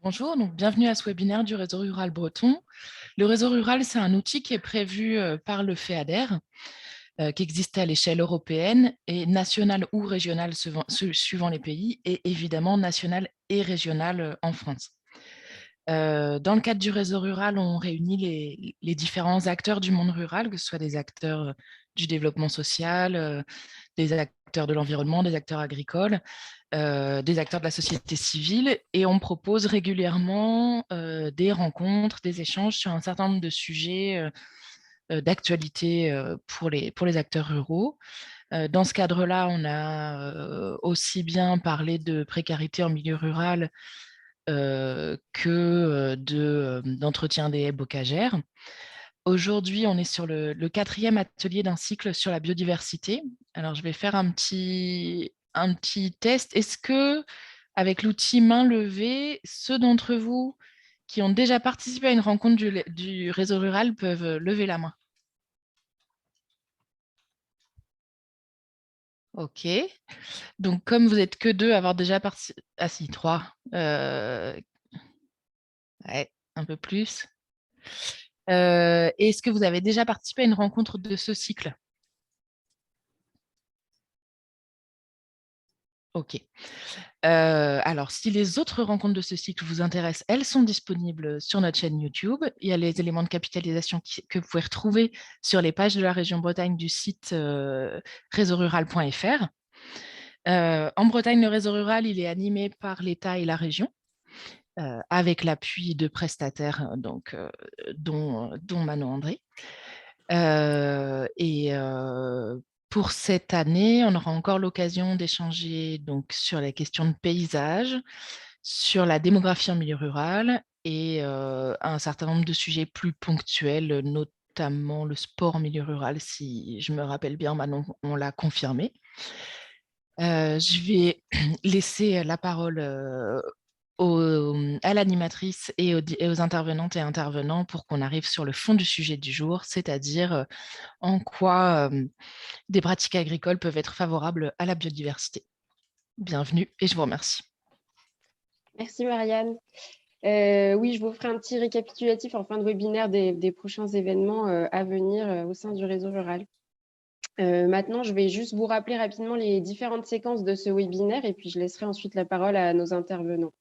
Bonjour, donc bienvenue à ce webinaire du Réseau rural breton. Le Réseau rural, c'est un outil qui est prévu par le FEADER, qui existe à l'échelle européenne et nationale ou régionale suivant les pays, et évidemment nationale et régionale en France. Dans le cadre du Réseau rural, on réunit les différents acteurs du monde rural, que ce soit des acteurs du développement social, des acteurs de l'environnement, des acteurs agricoles, des acteurs de la société civile, et on propose régulièrement des rencontres, des échanges sur un certain nombre de sujets d'actualité pour les acteurs ruraux. Dans ce cadre-là, on a aussi bien parlé de précarité en milieu rural que d'entretien des haies bocagères. Aujourd'hui, on est sur le 4e atelier d'un cycle sur la biodiversité. Alors, je vais faire un petit test. Est-ce que, avec l'outil main levée, ceux d'entre vous qui ont déjà participé à une rencontre du réseau rural peuvent lever la main? OK. Donc, comme vous n'êtes que 2 à avoir déjà participé... Ah si, 3. Ouais, un peu plus. Est-ce que vous avez déjà participé à une rencontre de ce cycle? OK. Alors, si les autres rencontres de ce cycle vous intéressent, elles sont disponibles sur notre chaîne YouTube. Il y a les éléments de capitalisation que vous pouvez retrouver sur les pages de la région Bretagne du site réseaurural.fr. En Bretagne, le réseau rural, il est animé par l'État et la région, avec l'appui de prestataires dont Manon André. Pour cette année, on aura encore l'occasion d'échanger donc sur les questions de paysage, sur la démographie en milieu rural et un certain nombre de sujets plus ponctuels, notamment le sport en milieu rural, si je me rappelle bien, Manon, on l'a confirmé. Je vais laisser la parole à l'animatrice et aux intervenantes et intervenants pour qu'on arrive sur le fond du sujet du jour, c'est-à-dire en quoi des pratiques agricoles peuvent être favorables à la biodiversité. Bienvenue et je vous remercie. Merci Marianne. Oui, je vous ferai un petit récapitulatif en fin de webinaire des prochains événements à venir au sein du réseau rural. Maintenant, je vais juste vous rappeler rapidement les différentes séquences de ce webinaire et puis je laisserai ensuite la parole à nos intervenants.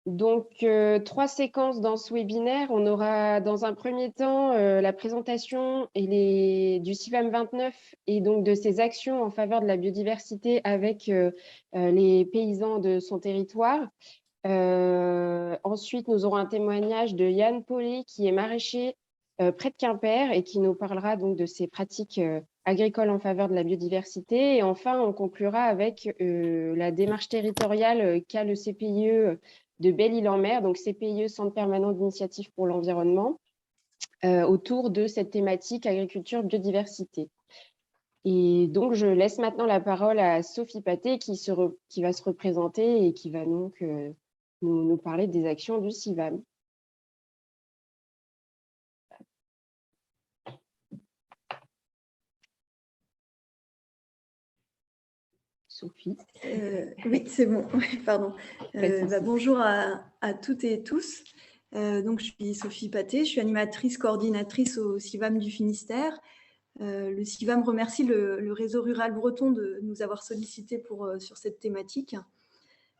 Donc, 3 séquences dans ce webinaire. On aura dans un premier temps la présentation du CIVAM 29 et donc de ses actions en faveur de la biodiversité avec les paysans de son territoire. Ensuite, nous aurons un témoignage de Yann Paulet, qui est maraîcher près de Quimper et qui nous parlera donc de ses pratiques agricoles en faveur de la biodiversité. Et enfin, on conclura avec la démarche territoriale qu'a le CPIE de Belle-Île-en-Mer, donc CPIE, Centre permanent d'initiative pour l'environnement, autour de cette thématique agriculture-biodiversité. Et donc, je laisse maintenant la parole à Sophie Paté qui va se représenter et qui va donc nous parler des actions du CIVAM. Sophie. Oui, c'est bon. Pardon. Bonjour à toutes et tous. Donc, je suis Sophie Paté, je suis animatrice coordinatrice au CIVAM du Finistère. Le CIVAM remercie le réseau rural breton de nous avoir sollicité sur cette thématique.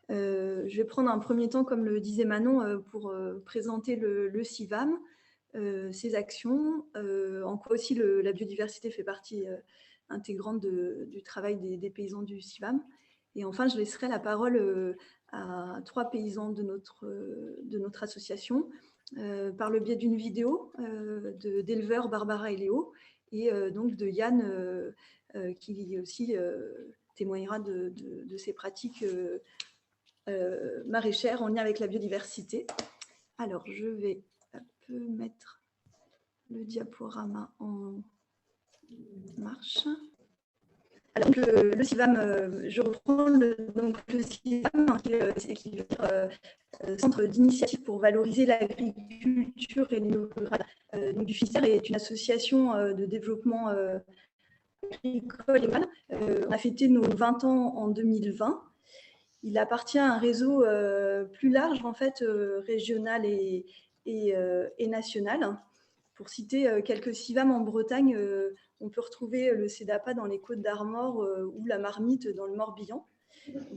Je vais prendre un premier temps, comme le disait Manon, pour présenter le CIVAM, ses actions, en quoi aussi la biodiversité fait partie intégrante du travail des paysans du CIVAM. Et enfin, je laisserai la parole à 3 paysans de notre association, par le biais d'une vidéo d'éleveurs Barbara et Léo, et donc de Yann, qui aussi témoignera de ses pratiques maraîchères en lien avec la biodiversité. Alors, je vais mettre le diaporama en marche. Alors, le CIVAM, je reprends le CIVAM, qui est Centre d'initiative pour valoriser l'agriculture et les milieux ruraux du Finistère, est une association de développement agricole et rural. On a fêté nos 20 ans en 2020. Il appartient à un réseau plus large, en fait, régional et national. Pour citer quelques CIVAM en Bretagne, on peut retrouver le CEDAPA dans les Côtes d'Armor ou la Marmite dans le Morbihan,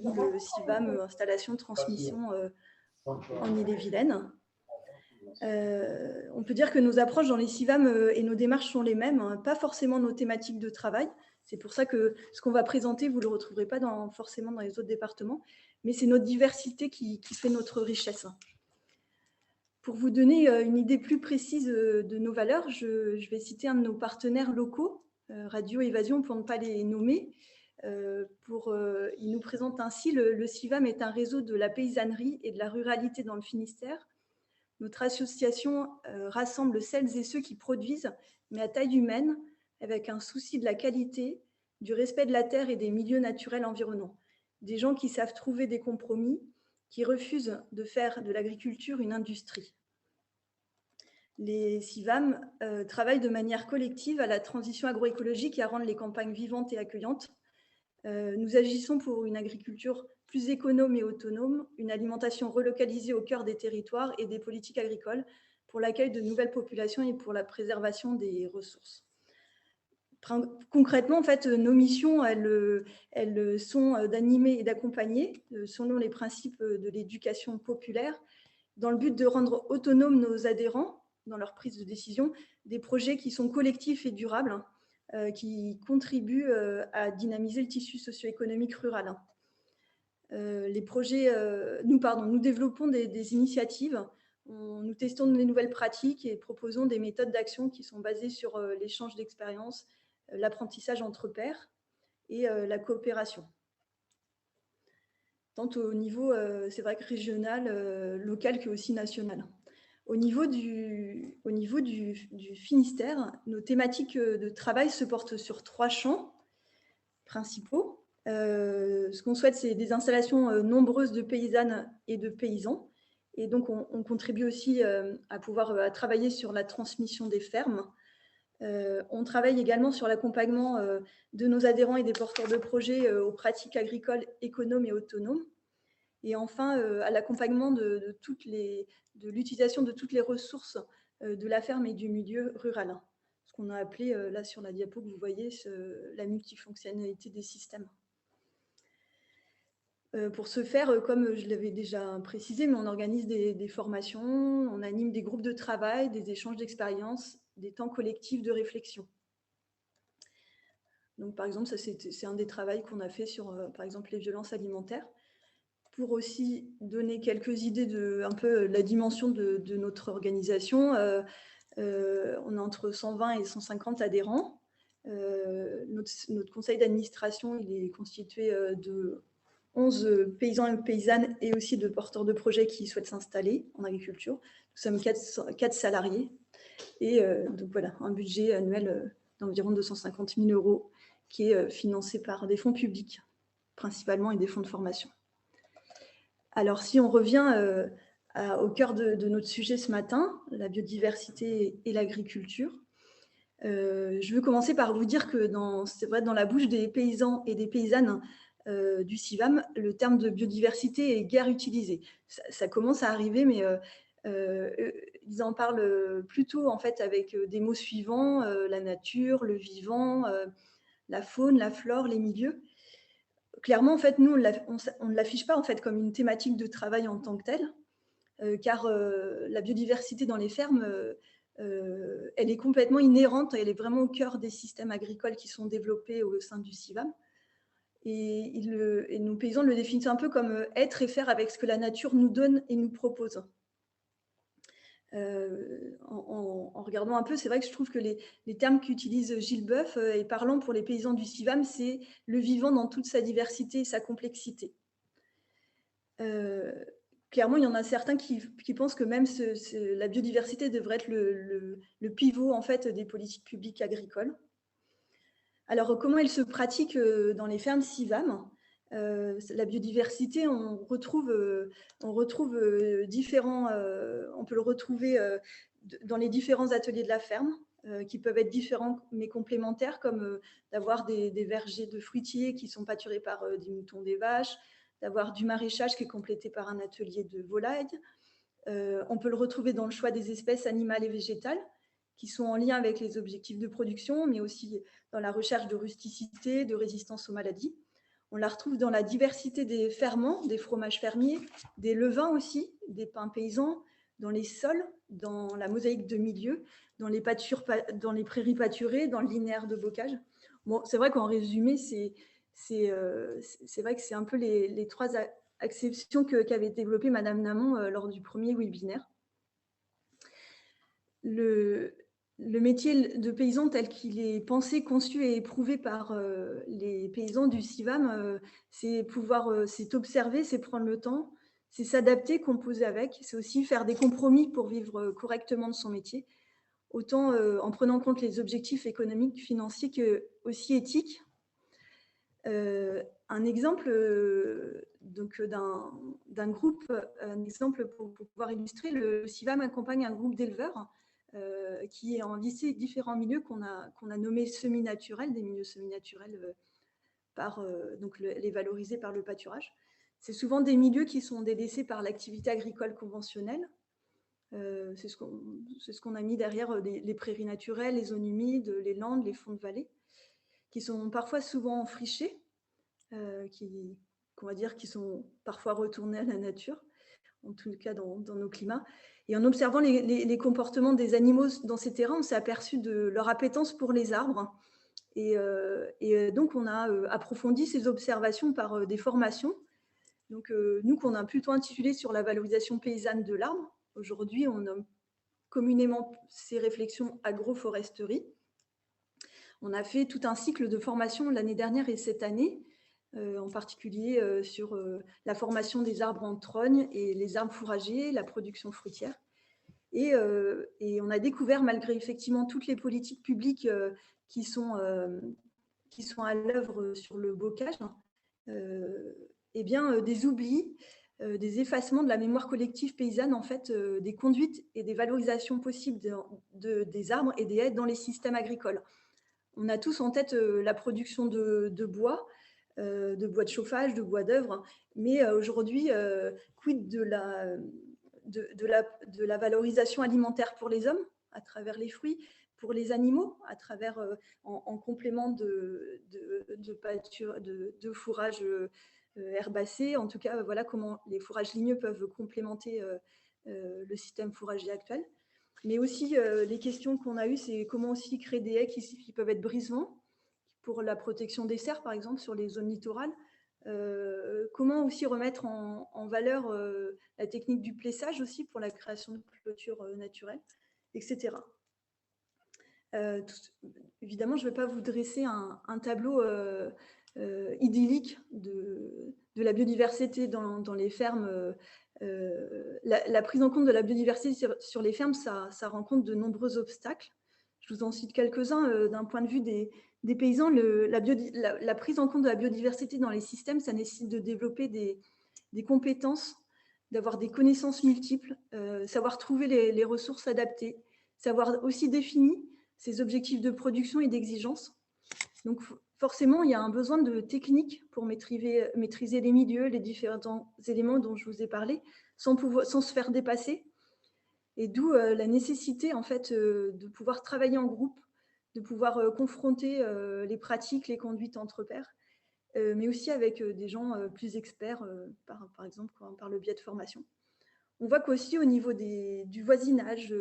ou le CIVAM installation transmission en Ille-et-Vilaine. On peut dire que nos approches dans les CIVAM et nos démarches sont les mêmes, hein, pas forcément nos thématiques de travail. C'est pour ça que ce qu'on va présenter, vous ne le retrouverez pas forcément dans les autres départements, mais c'est notre diversité qui fait notre richesse. Pour vous donner une idée plus précise de nos valeurs, je vais citer un de nos partenaires locaux, Radio Évasion, pour ne pas les nommer. Il nous présente ainsi: le CIVAM est un réseau de la paysannerie et de la ruralité dans le Finistère. Notre association rassemble celles et ceux qui produisent, mais à taille humaine, avec un souci de la qualité, du respect de la terre et des milieux naturels environnants. Des gens qui savent trouver des compromis, qui refusent de faire de l'agriculture une industrie. Les CIVAM travaillent de manière collective à la transition agroécologique et à rendre les campagnes vivantes et accueillantes. Nous agissons pour une agriculture plus économe et autonome, une alimentation relocalisée au cœur des territoires et des politiques agricoles pour l'accueil de nouvelles populations et pour la préservation des ressources. Concrètement, en fait, nos missions, elles sont d'animer et d'accompagner selon les principes de l'éducation populaire, dans le but de rendre autonomes nos adhérents dans leur prise de décision, des projets qui sont collectifs et durables, qui contribuent à dynamiser le tissu socio-économique rural. Nous développons des initiatives, nous testons des nouvelles pratiques et proposons des méthodes d'action qui sont basées sur l'échange d'expériences, l'apprentissage entre pairs et la coopération. Tant au niveau, c'est vrai que régional, local, que aussi national. Au niveau du Finistère, nos thématiques de travail se portent sur 3 champs principaux. Ce qu'on souhaite, c'est des installations nombreuses de paysannes et de paysans. Et donc, on contribue aussi à pouvoir travailler sur la transmission des fermes. On travaille également sur l'accompagnement de nos adhérents et des porteurs de projets aux pratiques agricoles économes et autonomes. Et enfin, à l'accompagnement de l'utilisation de toutes les ressources de la ferme et du milieu rural. Ce qu'on a appelé, là sur la diapo que vous voyez, la multifonctionnalité des systèmes. Pour ce faire, comme je l'avais déjà précisé, mais on organise des formations, on anime des groupes de travail, des échanges d'expériences, des temps collectifs de réflexion. Donc, par exemple, ça, c'est un des travaux qu'on a fait sur, par exemple, les violences alimentaires, pour aussi donner quelques idées de un peu la dimension de notre organisation. On a entre 120 et 150 adhérents. Notre conseil d'administration, il est constitué de 11 paysans et paysannes et aussi de porteurs de projets qui souhaitent s'installer en agriculture. Nous sommes 4 salariés et donc voilà, un budget annuel d'environ 250 000 € qui est financé par des fonds publics principalement et des fonds de formation. Alors, si on revient au cœur de notre sujet ce matin, la biodiversité et l'agriculture, je veux commencer par vous dire que c'est vrai, dans la bouche des paysans et des paysannes du CIVAM, le terme de biodiversité est guère utilisé. Ça commence à arriver, mais ils en parlent plutôt en fait avec des mots suivants, la nature, le vivant, la faune, la flore, les milieux. Clairement, en fait, nous, on ne l'affiche pas en fait comme une thématique de travail en tant que telle, car la biodiversité dans les fermes, elle est complètement inhérente, elle est vraiment au cœur des systèmes agricoles qui sont développés au sein du CIVAM. Et nos paysans le définissent un peu comme être et faire avec ce que la nature nous donne et nous propose. En regardant un peu, c'est vrai que je trouve que les termes qu'utilise Gilles Boeuf et parlant pour les paysans du CIVAM, c'est le vivant dans toute sa diversité et sa complexité. Clairement, il y en a certains qui pensent que même la biodiversité devrait être le pivot en fait, des politiques publiques agricoles. Alors, comment elle se pratique dans les fermes CIVAM ? La biodiversité, on peut le retrouver dans les différents ateliers de la ferme, qui peuvent être différents mais complémentaires, comme d'avoir des vergers de fruitiers qui sont pâturés par des moutons, des vaches, d'avoir du maraîchage qui est complété par un atelier de volaille. On peut le retrouver dans le choix des espèces animales et végétales qui sont en lien avec les objectifs de production, mais aussi dans la recherche de rusticité, de résistance aux maladies. On la retrouve dans la diversité des ferments, des fromages fermiers, des levains aussi, des pains paysans, dans les sols, dans la mosaïque de milieux, dans les prairies pâturées, dans le linéaire de bocage. Bon, c'est vrai qu'en résumé, c'est vrai que c'est un peu les trois acceptions qu'avait développées Madame Namon lors du premier webinaire. Le métier de paysan tel qu'il est pensé, conçu et éprouvé par les paysans du CIVAM, c'est c'est observer, c'est prendre le temps, c'est s'adapter, composer avec, c'est aussi faire des compromis pour vivre correctement de son métier, autant en prenant en compte les objectifs économiques, financiers que aussi éthiques. Un exemple d'un groupe, un exemple pour pouvoir illustrer, le CIVAM accompagne un groupe d'éleveurs qui est en différents milieux qu'on a nommés semi-naturels, des milieux semi-naturels les valoriser par le pâturage. C'est souvent des milieux qui sont délaissés par l'activité agricole conventionnelle. C'est ce qu'on a mis derrière les prairies naturelles, les zones humides, les landes, les fonds de vallée, qui sont parfois souvent frichés, qu'on va dire qui sont parfois retournés à la nature, en tout cas dans nos climats. Et en observant les comportements des animaux dans ces terrains, on s'est aperçu de leur appétence pour les arbres. Et donc, on a approfondi ces observations par des formations. Donc, nous, qu'on a plutôt intitulé sur la valorisation paysanne de l'arbre. Aujourd'hui, on nomme communément ces réflexions agroforesterie. On a fait tout un cycle de formation l'année dernière et cette année, en particulier sur la formation des arbres en trogne et les arbres fourragers, la production fruitière. Et on a découvert, malgré effectivement toutes les politiques publiques qui sont à l'œuvre sur le bocage, des oublis, des effacements de la mémoire collective paysanne, en fait, des conduites et des valorisations possibles des arbres et des haies dans les systèmes agricoles. On a tous en tête la production de bois de chauffage, de bois d'œuvre, mais aujourd'hui, quid de la valorisation alimentaire pour les hommes à travers les fruits, pour les animaux à travers en complément de fourrage herbacé. En tout cas, voilà comment les fourrages ligneux peuvent complémenter le système fourrager actuel. Mais aussi, les questions qu'on a eues, c'est comment aussi créer des haies qui peuvent être brisevents pour la protection des serres, par exemple, sur les zones littorales. Comment aussi remettre en valeur la technique du plessage aussi pour la création de clôtures naturelles, etc. Évidemment, je ne vais pas vous dresser un tableau idyllique de la biodiversité dans les fermes. La prise en compte de la biodiversité sur les fermes, ça rencontre de nombreux obstacles. Je vous en cite quelques-uns. D'un point de vue des paysans, la prise en compte de la biodiversité dans les systèmes, ça nécessite de développer des compétences, d'avoir des connaissances multiples, savoir trouver les ressources adaptées, savoir aussi définir ses objectifs de production et d'exigence. Donc, forcément, il y a un besoin de techniques pour maîtriser les milieux, les différents éléments dont je vous ai parlé, sans se faire dépasser. Et d'où la nécessité, en fait, de pouvoir travailler en groupe, de pouvoir confronter les pratiques, les conduites entre pairs, mais aussi avec des gens plus experts, par exemple, par le biais de formation. On voit qu'aussi au niveau du voisinage,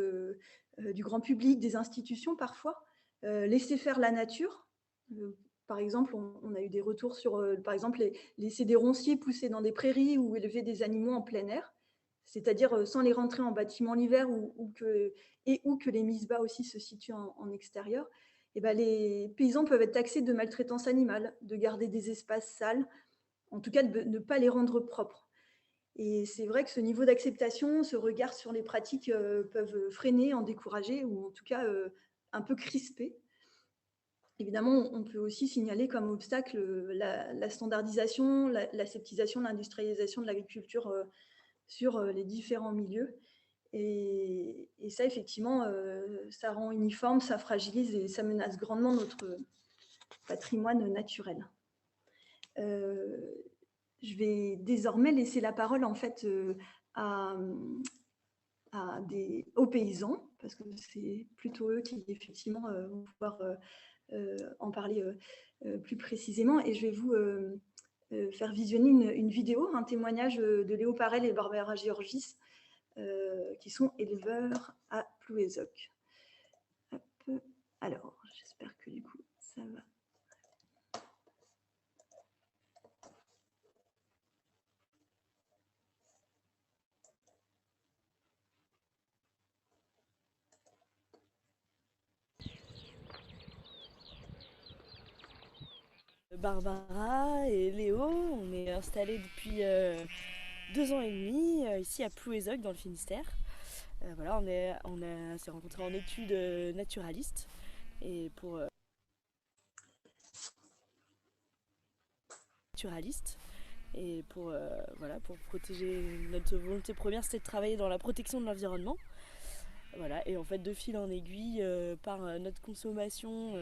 du grand public, des institutions parfois, laisser faire la nature. Par exemple, on a eu des retours sur, par exemple, laisser des ronciers pousser dans des prairies ou élever des animaux en plein air, c'est-à-dire sans les rentrer en bâtiment l'hiver ou que les mises bas aussi se situent en extérieur. Et ben, les paysans peuvent être taxés de maltraitance animale, de garder des espaces sales, en tout cas de ne pas les rendre propres. Et c'est vrai que ce niveau d'acceptation, ce regard sur les pratiques peuvent freiner, en décourager ou en tout cas un peu crisper. Évidemment, on peut aussi signaler comme obstacle la standardisation, l'aseptisation, l'industrialisation de l'agriculture sur les différents milieux. Et ça, effectivement, ça rend uniforme, ça fragilise et ça menace grandement notre patrimoine naturel. je vais désormais laisser la parole en fait à, aux paysans, parce que c'est plutôt eux qui effectivement vont pouvoir en parler plus précisément. Et je vais vous faire visionner une vidéo, un témoignage de Léo Parel et Barbara Georgis, qui sont éleveurs à Plouézoc. Alors, j'espère que du coup, ça va. Barbara et Léo, on est installés depuis 2 ans et demi ici à Plouézoc dans le Finistère. Voilà, on s'est rencontrés en études naturalistes et pour voilà, pour protéger, notre volonté première c'était de travailler dans la protection de l'environnement. Voilà, et en fait de fil en aiguille par notre consommation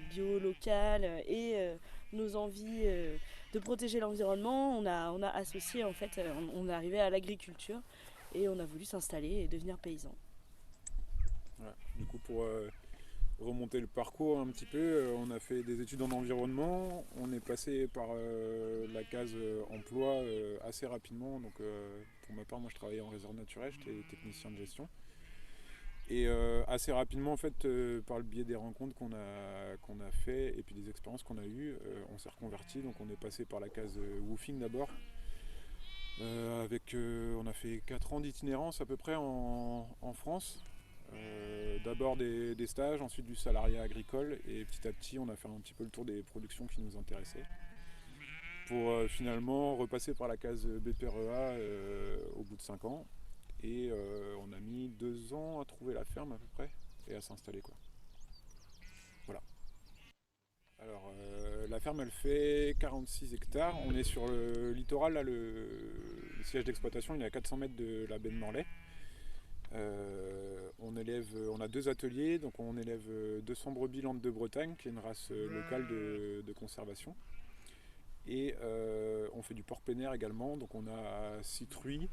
bio locale et nos envies de protéger l'environnement, on a associé en fait, on est arrivé à l'agriculture et on a voulu s'installer et devenir paysan. Voilà. Du coup, pour remonter le parcours un petit peu, on a fait des études en environnement, on est passé par la case emploi assez rapidement. Donc pour ma part, moi je travaillais en réserve naturelle, j'étais technicien de gestion. Et assez rapidement, en fait, par le biais des rencontres qu'on a fait et puis des expériences qu'on a eues, on s'est reconverti. Donc on est passé par la case woofing d'abord. On a fait 4 ans d'itinérance à peu près en France. D'abord des stages, ensuite du salariat agricole, et petit à petit on a fait un petit peu le tour des productions qui nous intéressaient pour finalement repasser par la case BPREA au bout de 5 ans. Et on a mis 2 ans à trouver la ferme à peu près et à s'installer, quoi. Voilà. Alors la ferme elle fait 46 hectares. On est sur le littoral, là, le siège d'exploitation il est à 400 mètres de la baie de Morlaix. On a 2 ateliers, donc on élève 200 brebis Landes de Bretagne, qui est une race locale de conservation. Et on fait du porc pénère également, donc on a 6 truies,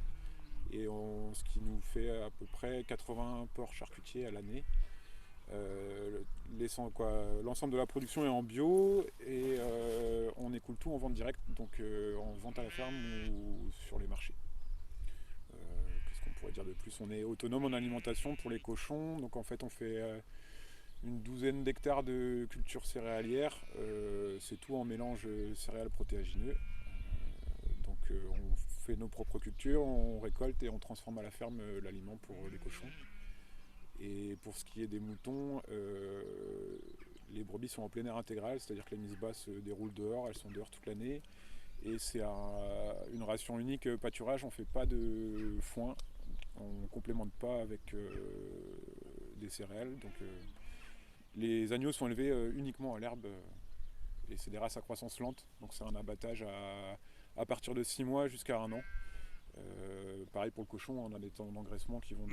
et ce qui nous fait à peu près 80 porcs charcutiers à l'année. L'ensemble de la production est en bio et on écoule tout en vente directe, donc en vente à la ferme ou sur les marchés. Qu'est-ce qu'on pourrait dire de plus? On est autonome en alimentation pour les cochons, donc en fait on fait une 12aine d'hectares de culture céréalière, c'est tout en mélange céréales protéagineux. Donc on fait nos propres cultures, on récolte et on transforme à la ferme l'aliment pour les cochons. Et pour ce qui est des moutons, les brebis sont en plein air intégral, c'est-à-dire que les mises bas se déroulent dehors, elles sont dehors toute l'année. Et c'est une ration unique pâturage, on ne fait pas de foin, on ne complémente pas avec des céréales. Donc les agneaux sont élevés uniquement à l'herbe et c'est des races à croissance lente, donc c'est un abattage à partir de 6 mois jusqu'à 1 an. Pareil pour le cochon, on a des temps d'engraissement qui vont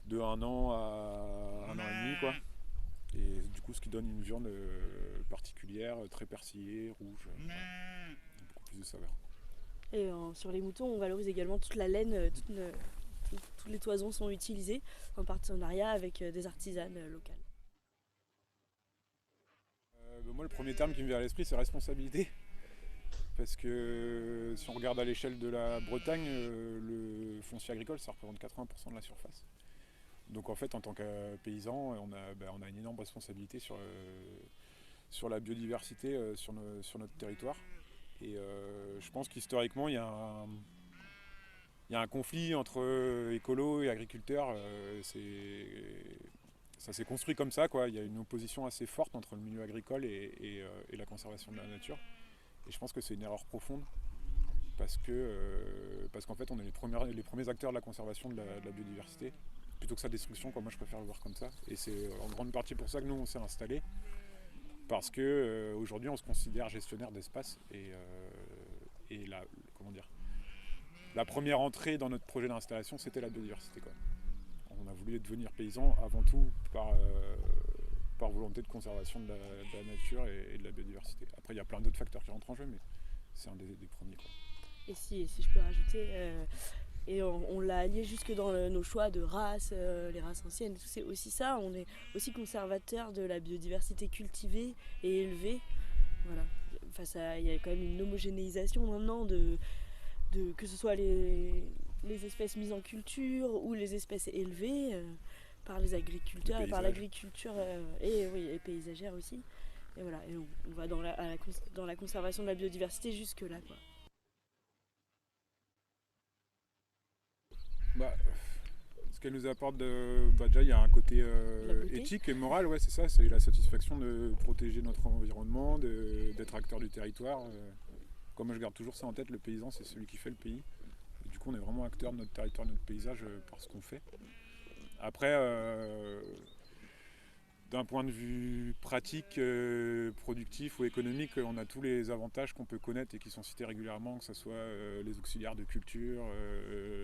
de 1 an à 1 an et demi, quoi. Et du coup ce qui donne une viande particulière, très persillée, rouge, beaucoup plus de saveur. Et sur les moutons on valorise également toute la laine, toutes les toisons sont utilisées en partenariat avec des artisanes locales. Moi le premier terme qui me vient à l'esprit c'est responsabilité. Parce que si on regarde à l'échelle de la Bretagne, le foncier agricole ça représente 80% de la surface. Donc en fait en tant que paysan on a une énorme responsabilité sur la biodiversité sur notre territoire. Et je pense qu'historiquement il y a un conflit entre écolos et agriculteurs. Ça s'est construit comme ça, quoi. Il y a une opposition assez forte entre le milieu agricole et la conservation de la nature. Et je pense que c'est une erreur profonde parce qu'en fait on est les premiers acteurs de la conservation de la biodiversité plutôt que sa destruction, quoi. Moi je préfère le voir comme ça. Et c'est en grande partie pour ça que nous on s'est installés, parce que aujourd'hui on se considère gestionnaire d'espace et la première entrée dans notre projet d'installation c'était la biodiversité, quoi. On a voulu devenir paysan avant tout par volonté de conservation de la nature et de la biodiversité. Après il y a plein d'autres facteurs qui rentrent en jeu, mais c'est un des premiers, quoi. Et si je peux rajouter, et on l'a allié jusque dans nos choix de races, les races anciennes, c'est aussi ça, on est aussi conservateur de la biodiversité cultivée et élevée. Voilà. Enfin, il y a quand même une homogénéisation maintenant que ce soit les espèces mises en culture ou les espèces élevées par les agriculteurs et par l'agriculture et paysagère aussi. Et voilà, et on va dans la conservation de la biodiversité jusque là, quoi. Bah, ce qu'elle nous apporte, déjà il y a un côté éthique et moral, ouais, c'est ça, c'est la satisfaction de protéger notre environnement, d'être acteur du territoire. Comme moi je garde toujours ça en tête, le paysan c'est celui qui fait le pays. Et du coup on est vraiment acteur de notre territoire, de notre paysage par ce qu'on fait. Après, d'un point de vue pratique, productif ou économique, on a tous les avantages qu'on peut connaître et qui sont cités régulièrement, que ce soit les auxiliaires de culture,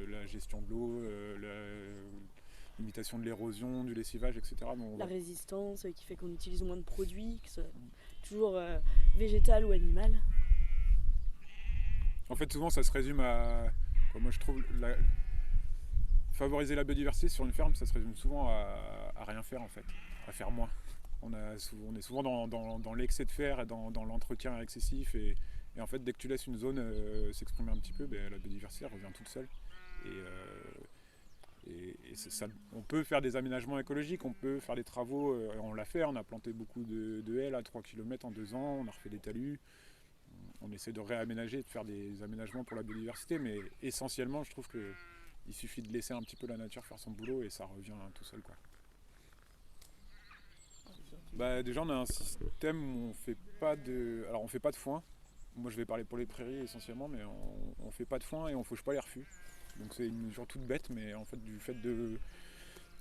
la gestion de l'eau, la limitation de l'érosion, du lessivage, etc. La résistance qui fait qu'on utilise moins de produits, que ce soit toujours végétal ou animal. En fait, souvent ça se résume à, moi je trouve, favoriser la biodiversité sur une ferme, ça se résume souvent à rien faire en fait, à faire moins. On est souvent dans l'excès de faire et dans l'entretien excessif et en fait dès que tu laisses une zone s'exprimer un petit peu, la biodiversité revient toute seule. Et ça, on peut faire des aménagements écologiques, on peut faire des travaux, on l'a fait, on a planté beaucoup de haies à 3 km en 2 ans, on a refait des talus. On essaie de réaménager, de faire des aménagements pour la biodiversité, mais essentiellement je trouve qu'il suffit de laisser un petit peu la nature faire son boulot et ça revient tout seul, quoi. Déjà on a un système où on fait pas de foin. Moi je vais parler pour les prairies essentiellement, mais on fait pas de foin et on fauche pas les refus. Donc c'est une mesure toute bête, mais en fait du fait de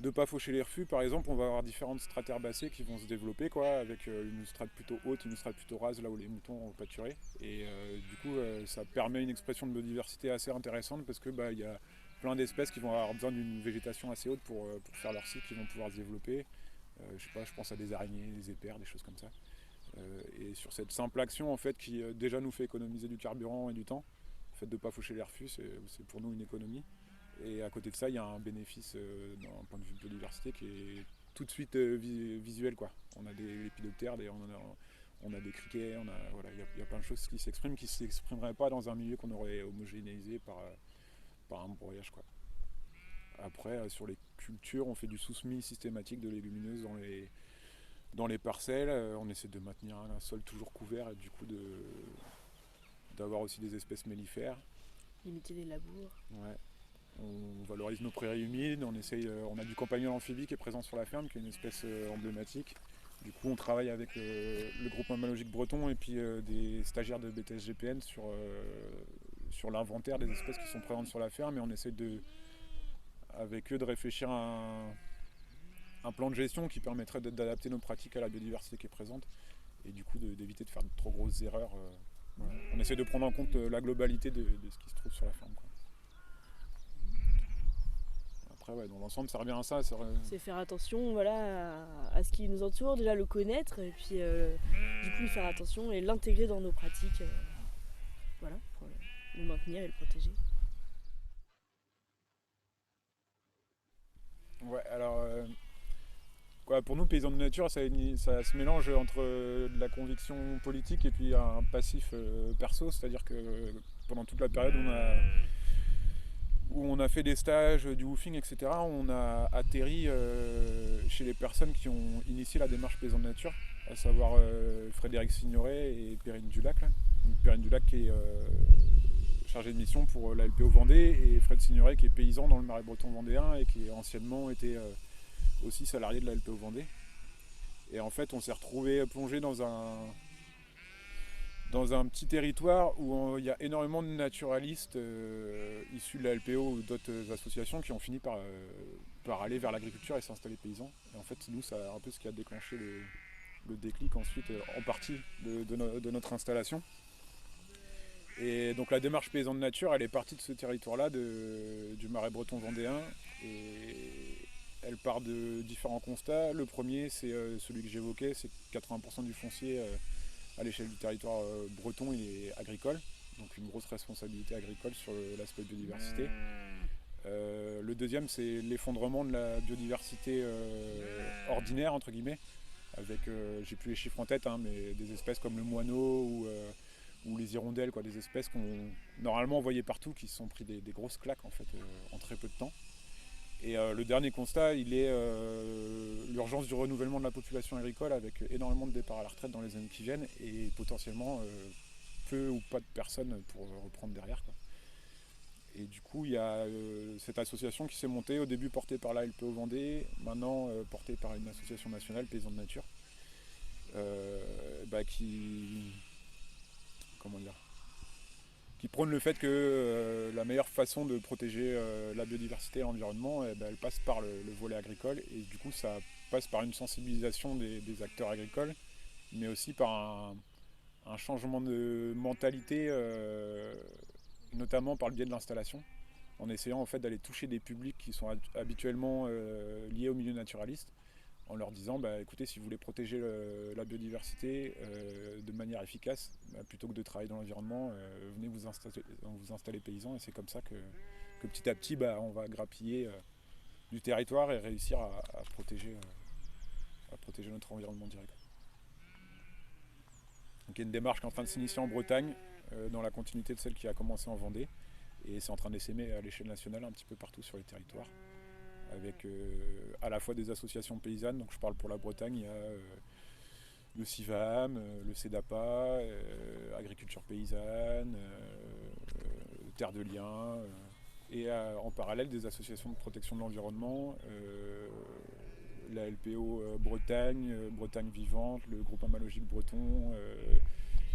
ne pas faucher les refus, par exemple, on va avoir différentes strates herbacées qui vont se développer, quoi, avec une strate plutôt haute, une strate plutôt rase, là où les moutons ont pâturé. Et du coup, ça permet une expression de biodiversité assez intéressante parce que y a plein d'espèces qui vont avoir besoin d'une végétation assez haute pour faire leur cycle, qui vont pouvoir se développer. Je pense à des araignées, des épères, des choses comme ça. Et sur cette simple action, en fait, qui déjà nous fait économiser du carburant et du temps, le fait de ne pas faucher les refus, c'est pour nous une économie. Et à côté de ça, il y a un bénéfice d'un point de vue de biodiversité qui est tout de suite visuel, quoi. On a des lépidoptères, on a des criquets, il y a plein de choses qui s'expriment, qui ne s'exprimeraient pas dans un milieu qu'on aurait homogénéisé par un broyage, quoi. Après, sur les cultures, on fait du sous-semis systématique de légumineuses dans les parcelles. On essaie de maintenir un sol toujours couvert et du coup d'avoir aussi des espèces mellifères. Limiter les labours. Ouais. On valorise nos prairies humides, on a du campagnol amphibie qui est présent sur la ferme, qui est une espèce emblématique. Du coup, on travaille avec le groupe mammalogique breton et puis des stagiaires de BTS-GPN sur l'inventaire des espèces qui sont présentes sur la ferme, et on essaie avec eux de réfléchir à un plan de gestion qui permettrait d'adapter nos pratiques à la biodiversité qui est présente et du coup d'éviter de faire de trop grosses erreurs. Voilà. On essaie de prendre en compte la globalité de ce qui se trouve sur la ferme, quoi. Après, dans l'ensemble, ça revient à ça. C'est faire attention à ce qui nous entoure, déjà le connaître, et puis du coup y faire attention et l'intégrer dans nos pratiques pour le maintenir et le protéger. Ouais, alors pour nous, paysans de nature, ça se mélange entre de la conviction politique et puis un passif perso, c'est-à-dire que pendant toute la période où on a fait des stages, du woofing, etc., on a atterri chez les personnes qui ont initié la démarche Paysans de nature, à savoir Frédéric Signoret et Perrine Dulac. Donc, Perrine Dulac qui est chargée de mission pour la LPO Vendée, et Fred Signoret qui est paysan dans le Marais breton vendéen et qui anciennement était aussi salarié de la LPO Vendée. Et en fait, on s'est retrouvé plongé dans un petit territoire où il y a énormément de naturalistes issus de la LPO ou d'autres associations qui ont fini par aller vers l'agriculture et s'installer paysans. Et en fait, nous, c'est un peu ce qui a déclenché le déclic ensuite, en partie, de notre installation. Et donc la démarche paysan de nature, elle est partie de ce territoire-là, du Marais breton vendéen. Et elle part de différents constats. Le premier, c'est celui que j'évoquais, c'est que 80% du foncier à l'échelle du territoire breton, il est agricole. donc une grosse responsabilité agricole sur l'aspect biodiversité. Le deuxième, c'est l'effondrement de la biodiversité ordinaire, entre guillemets, avec, j'ai plus les chiffres en tête, hein, mais des espèces comme le moineau ou les hirondelles, quoi, des espèces qu'on normalement voyait partout, qui se sont pris des grosses claques en fait, en très peu de temps. Et le dernier constat, il est l'urgence du renouvellement de la population agricole, avec énormément de départs à la retraite dans les années qui viennent, et potentiellement peu ou pas de personnes pour reprendre derrière, quoi. Et du coup, il y a cette association qui s'est montée, au début portée par la LPO Vendée, maintenant portée par une association nationale, Paysans de Nature, qui, comment dire, qui prône le fait que la meilleure façon de protéger la biodiversité et l'environnement, elle passe par le volet agricole, et du coup ça passe par une sensibilisation des acteurs agricoles, mais aussi par un changement de mentalité, notamment par le biais de l'installation, en essayant en fait d'aller toucher des publics qui sont habituellement liés au milieu naturaliste, en leur disant écoutez, si vous voulez protéger la biodiversité de manière efficace, plutôt que de travailler dans l'environnement, venez vous installer paysan, et c'est comme ça que petit à petit on va grappiller du territoire et réussir à protéger notre environnement direct. Donc il y a une démarche qui est en train de s'initier en Bretagne, dans la continuité de celle qui a commencé en Vendée, et c'est en train d'essaimer à l'échelle nationale un petit peu partout sur les territoires, avec à la fois des associations paysannes. Donc je parle pour la Bretagne, il y a le CIVAM, le CEDAPA, Agriculture Paysanne, Terre de Liens, et en parallèle des associations de protection de l'environnement, la LPO Bretagne, Bretagne Vivante, le groupe Logique Breton,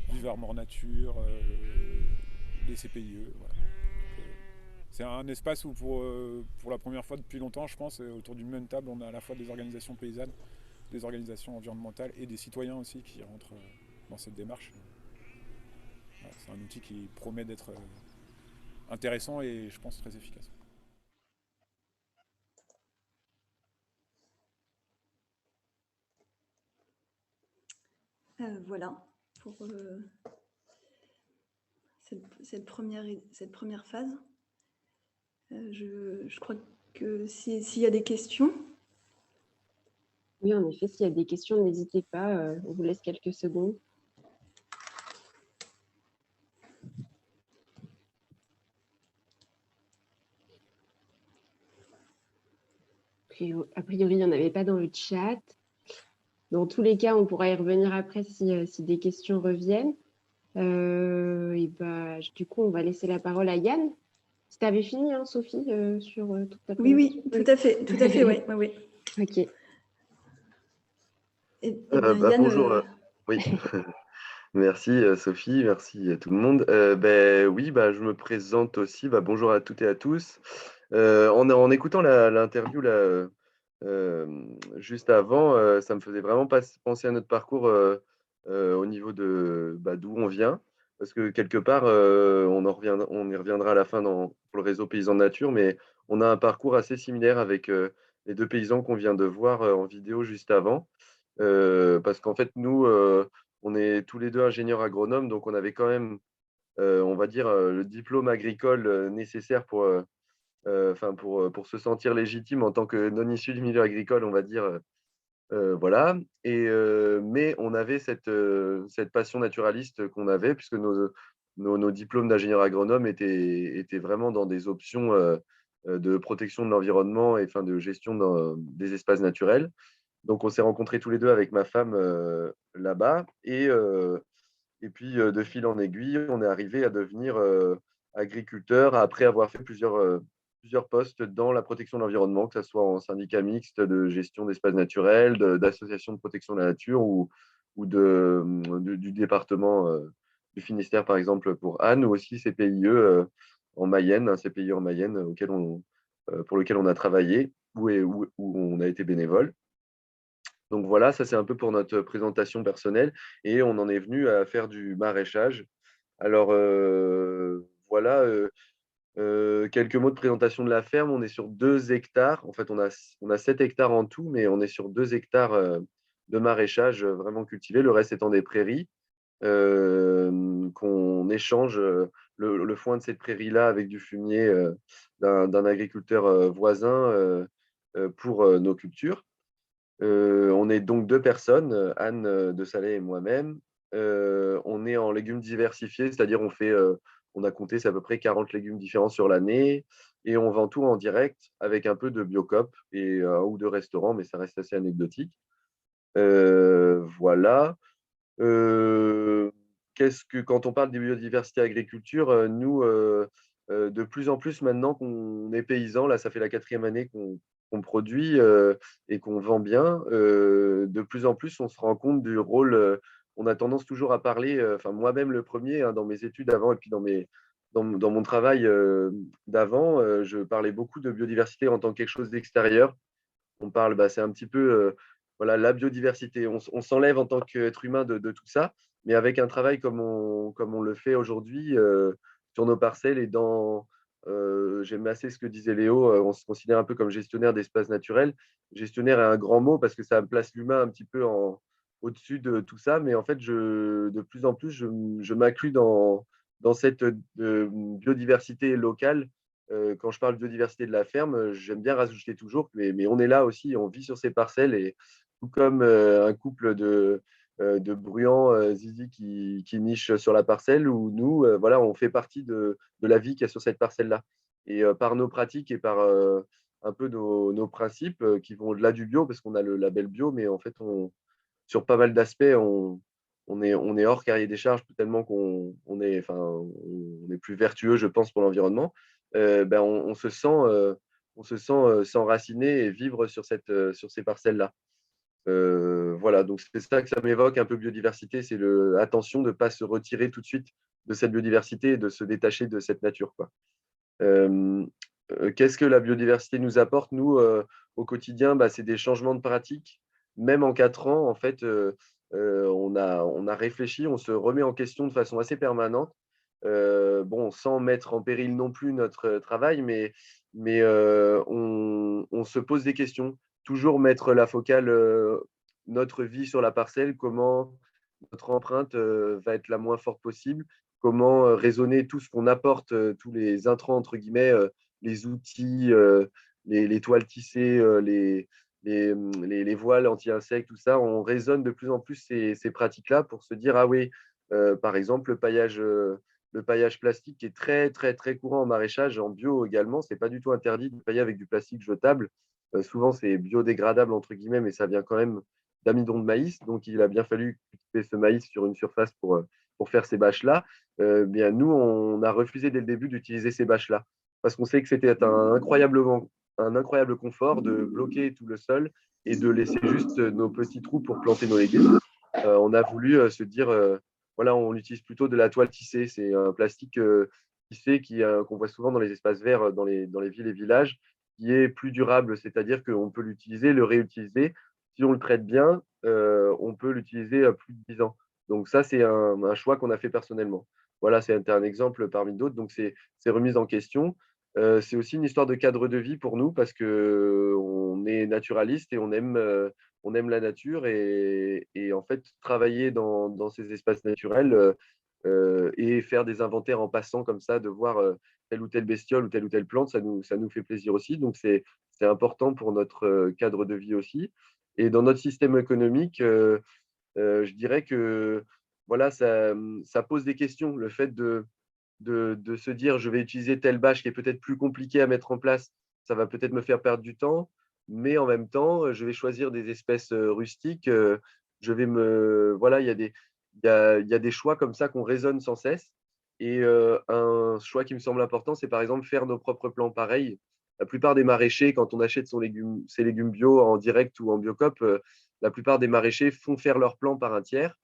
Vive Armor Nature, les CPIE. Voilà. C'est un espace où pour la première fois depuis longtemps, je pense, autour d'une même table, on a à la fois des organisations paysannes, des organisations environnementales et des citoyens aussi qui rentrent dans cette démarche. Voilà, c'est un outil qui promet d'être intéressant et je pense très efficace. Voilà pour cette première phase. Je crois que s'il y a des questions. Oui, en effet, s'il y a des questions, n'hésitez pas, on vous laisse quelques secondes. A priori, il n'y en avait pas dans le chat. Dans tous les cas, on pourra y revenir après si des questions reviennent. Du coup, on va laisser la parole à Yann. Si tu avais fini, hein, Sophie, sur toute ta Oui, tout à fait, oui. Ok. Yann, bonjour. Oui, merci Sophie, merci à tout le monde. Oui, je me présente aussi. Bonjour à toutes et à tous. En écoutant l'interview là, juste avant, ça me faisait vraiment penser à notre parcours au niveau de d'où on vient. Parce que quelque part, on y reviendra à la fin pour le réseau Paysans de Nature, mais on a un parcours assez similaire avec les deux paysans qu'on vient de voir en vidéo juste avant. Parce qu'en fait, nous, on est tous les deux ingénieurs agronomes, donc on avait quand même, on va dire, le diplôme agricole nécessaire pour se sentir légitime en tant que non issu du milieu agricole, on va dire. Voilà. Mais on avait cette passion naturaliste qu'on avait, puisque nos diplômes d'ingénieur agronome étaient vraiment dans des options de protection de l'environnement et de gestion des espaces naturels. Donc, on s'est rencontrés tous les deux avec ma femme là-bas. Et puis, de fil en aiguille, on est arrivé à devenir agriculteur après avoir fait plusieurs postes dans la protection de l'environnement, que ce soit en syndicat mixte de gestion d'espaces naturels, d'associations de protection de la nature ou du département du Finistère, par exemple, pour Anne, ou aussi CPIE en Mayenne, un CPIE en Mayenne pour lequel on a travaillé, où on a été bénévole. Donc voilà, ça c'est un peu pour notre présentation personnelle, et on en est venu à faire du maraîchage. Alors voilà, quelques mots de présentation de la ferme. On est sur 2 hectares. En fait, on a 7 hectares en tout, mais on est sur 2 hectares de maraîchage vraiment cultivé, le reste étant des prairies. qu'on échange le foin de cette prairie-là avec du fumier d'un agriculteur voisin pour nos cultures. On est donc 2 personnes, Anne de Salé et moi-même. On est en légumes diversifiés, c'est-à-dire on a compté, c'est à peu près 40 légumes différents sur l'année et on vend tout en direct avec un peu de Biocoop et 1 ou 2 restaurants, mais ça reste assez anecdotique. Voilà. Quand on parle de biodiversité agriculture, nous, de plus en plus maintenant qu'on est paysan, là, ça fait la 4e année qu'on produit et qu'on vend bien, de plus en plus, on se rend compte du rôle. On a tendance toujours à parler, enfin moi-même le premier, hein, dans mes études avant et puis dans mon travail d'avant, je parlais beaucoup de biodiversité en tant que quelque chose d'extérieur. On parle, bah, c'est un petit peu voilà, la biodiversité. On s'enlève en tant qu'être humain de tout ça, mais avec un travail comme on le fait aujourd'hui sur nos parcelles et j'aime assez ce que disait Léo, on se considère un peu comme gestionnaire d'espaces naturels. Gestionnaire est un grand mot parce que ça place l'humain un petit peu au-dessus de tout ça, mais en fait, de plus en plus, je m'inclus dans cette biodiversité locale. Quand je parle de biodiversité de la ferme, j'aime bien rajouter toujours, mais on est là aussi, on vit sur ces parcelles et tout comme un couple de bruyants zizi qui nichent sur la parcelle, ou nous, voilà, on fait partie de la vie qu'il y a sur cette parcelle-là. Et par nos pratiques et par un peu nos principes qui vont au-delà du bio, parce qu'on a le label bio, mais en fait, sur pas mal d'aspects, on est hors cahier des charges tellement enfin, on est plus vertueux, je pense, pour l'environnement. Ben, on se sent s'enraciner et vivre sur ces parcelles-là. Voilà, donc c'est ça que ça m'évoque un peu biodiversité, c'est attention de ne pas se retirer tout de suite de cette biodiversité et de se détacher de cette nature, quoi. Euh, Qu'est-ce que la biodiversité nous apporte, nous, au quotidien? Bah, c'est des changements de pratiques. Même en 4 ans, en fait, on a réfléchi, on se remet en question de façon assez permanente. Bon, sans mettre en péril non plus notre travail, mais on se pose des questions. Toujours mettre la focale, notre vie sur la parcelle, comment notre empreinte va être la moins forte possible, comment raisonner tout ce qu'on apporte, tous les intrants, entre guillemets, les outils, les toiles tissées, les voiles anti-insectes, tout ça. On raisonne de plus en plus ces pratiques-là pour se dire, ah oui, par exemple, le paillage plastique qui est très, très, très courant en maraîchage, en bio également. C'est pas du tout interdit de pailler avec du plastique jetable. Souvent, c'est biodégradable, entre guillemets, mais ça vient quand même d'amidon de maïs. Donc, il a bien fallu cultiver ce maïs sur une surface pour faire ces bâches-là. Bien, nous, on a refusé dès le début d'utiliser ces bâches-là parce qu'on sait que c'était un incroyable confort de bloquer tout le sol et de laisser juste nos petits trous pour planter nos légumes. On a voulu se dire, voilà, on utilise plutôt de la toile tissée. C'est un plastique tissé qu'on voit souvent dans les espaces verts, dans les villes et villages, qui est plus durable, c'est-à-dire qu'on peut l'utiliser, le réutiliser. Si on le traite bien, on peut l'utiliser plus de 10 ans. Donc ça, c'est un choix qu'on a fait personnellement. Voilà, c'est un exemple parmi d'autres. Donc c'est remise en question. C'est aussi une histoire de cadre de vie pour nous parce qu'on est naturaliste et on aime la nature et en fait, travailler dans ces espaces naturels et faire des inventaires en passant comme ça, de voir telle ou telle bestiole ou telle plante, ça nous fait plaisir aussi. Donc, c'est important pour notre cadre de vie aussi. Et dans notre système économique, je dirais que voilà, ça pose des questions. Le fait de se dire, je vais utiliser telle bâche qui est peut-être plus compliquée à mettre en place, ça va peut-être me faire perdre du temps, mais en même temps, je vais choisir des espèces rustiques. Voilà, il y a des choix comme ça qu'on raisonne sans cesse. Et un choix qui me semble important, c'est par exemple faire nos propres plants pareils. La plupart des maraîchers, quand on achète ses légumes bio en direct ou en Biocoop, la plupart des maraîchers font faire leurs plants par un tiers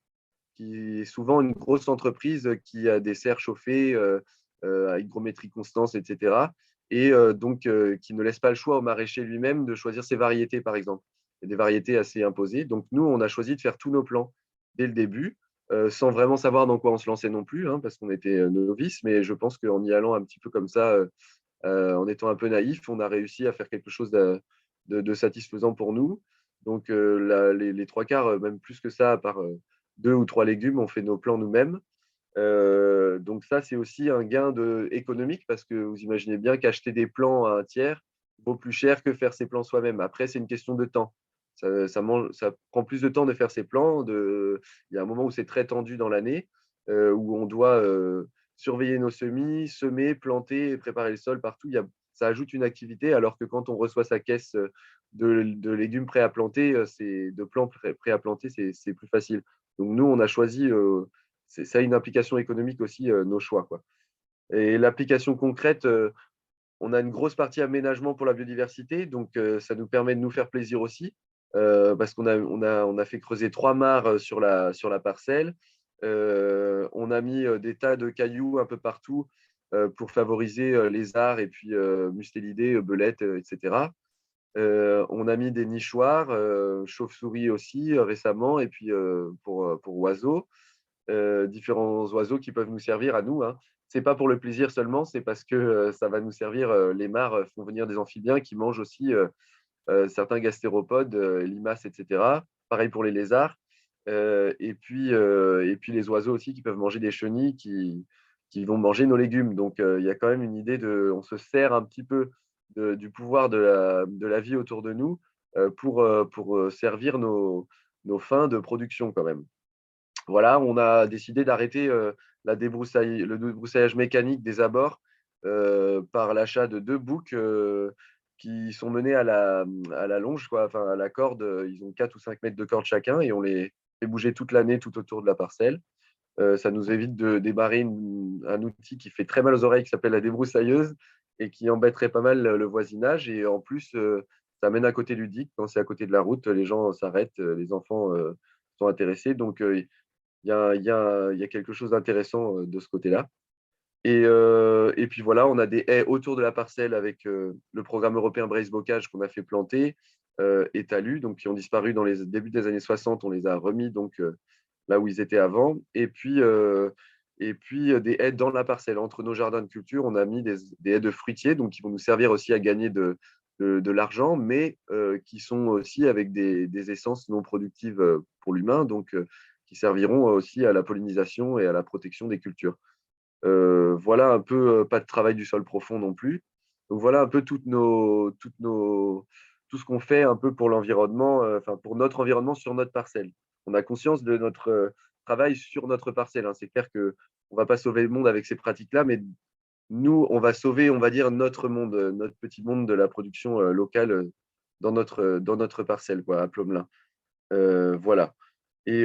qui est souvent une grosse entreprise qui a des serres chauffées à hygrométrie constante, etc. Et donc, qui ne laisse pas le choix au maraîcher lui-même de choisir ses variétés, par exemple. Il y a des variétés assez imposées. Donc, nous, on a choisi de faire tous nos plans dès le début, sans vraiment savoir dans quoi on se lançait non plus, hein, parce qu'on était novices. Mais je pense qu'en y allant un petit peu comme ça, en étant un peu naïf, on a réussi à faire quelque chose de satisfaisant pour nous. Donc, les 3 quarts, même plus que ça, par 2 ou 3 légumes, on fait nos plants nous-mêmes. Donc ça, c'est aussi un gain économique parce que vous imaginez bien qu'acheter des plants à un tiers vaut plus cher que faire ses plants soi-même. Après, c'est une question de temps. Ça prend plus de temps de faire ses plants. Il y a un moment où c'est très tendu dans l'année, où on doit surveiller nos semis, semer, planter, préparer le sol partout. Ça ajoute une activité, alors que quand on reçoit sa caisse de légumes prêts à planter, de plants prêts à planter, c'est plus facile. Donc nous, on a choisi, ça a une implication économique aussi, nos choix, quoi. Et l'application concrète, on a une grosse partie aménagement pour la biodiversité, donc ça nous permet de nous faire plaisir aussi, parce qu'on a fait creuser 3 mares sur la parcelle. On a mis des tas de cailloux un peu partout pour favoriser lézards et puis mustélidés, belettes, etc. On a mis des nichoirs, chauves-souris aussi récemment, et puis pour oiseaux, différents oiseaux qui peuvent nous servir à nous, hein. C'est pas pour le plaisir seulement, c'est parce que ça va nous servir. Les mares font venir des amphibiens qui mangent aussi certains gastéropodes, limaces, etc. Pareil pour les lézards. Et puis les oiseaux aussi qui peuvent manger des chenilles qui vont manger nos légumes. Donc il y a quand même une idée on se sert un petit peu du pouvoir de la vie autour de nous pour servir nos fins de production quand même. Voilà, on a décidé d'arrêter le débroussaillage mécanique des abords par l'achat de 2 boucs qui sont menés à la longe, quoi, enfin à la corde. Ils ont 4 ou 5 mètres de corde chacun et on les fait bouger toute l'année tout autour de la parcelle. Ça nous évite de débarrer un outil qui fait très mal aux oreilles, qui s'appelle la débroussailleuse, et qui embêterait pas mal le voisinage. Et en plus, ça mène à côté du digue. Quand c'est à côté de la route, les gens s'arrêtent, les enfants sont intéressés. Donc, il y a quelque chose d'intéressant de ce côté-là. Et puis voilà, on a des haies autour de la parcelle avec le programme européen Braise Bocage qu'on a fait planter et talus, donc qui ont disparu dans les débuts des années 60. On les a remis donc là où ils étaient avant. Et puis des haies dans la parcelle. Entre nos jardins de culture, on a mis des haies de fruitiers, donc qui vont nous servir aussi à gagner de l'argent, mais qui sont aussi avec des essences non productives pour l'humain, donc qui serviront aussi à la pollinisation et à la protection des cultures. Voilà un peu, pas de travail du sol profond non plus. Donc voilà un peu tout ce qu'on fait un peu pour l'environnement, enfin pour notre environnement sur notre parcelle. On a conscience de notre travail sur notre parcelle, hein. C'est clair qu'on ne va pas sauver le monde avec ces pratiques-là, mais nous, on va sauver, on va dire, notre monde, notre petit monde de la production locale dans notre parcelle, quoi, à Plomelin. Voilà. Et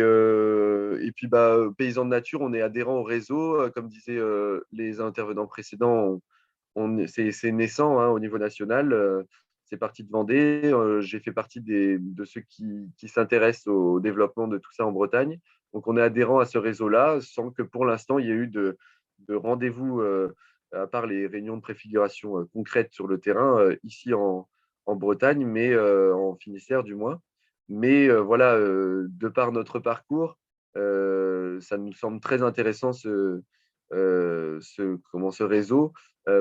puis, Paysans de Nature, on est adhérent au réseau. Comme disaient les intervenants précédents, c'est naissant, hein, au niveau national. C'est parti de Vendée. J'ai fait partie de ceux qui s'intéressent au développement de tout ça en Bretagne. Donc, on est adhérent à ce réseau-là, sans que pour l'instant, il y ait eu de rendez-vous, à part les réunions de préfiguration concrètes sur le terrain, ici en Bretagne, mais en Finistère du moins. Mais voilà, de par notre parcours, ça nous semble très intéressant ce réseau,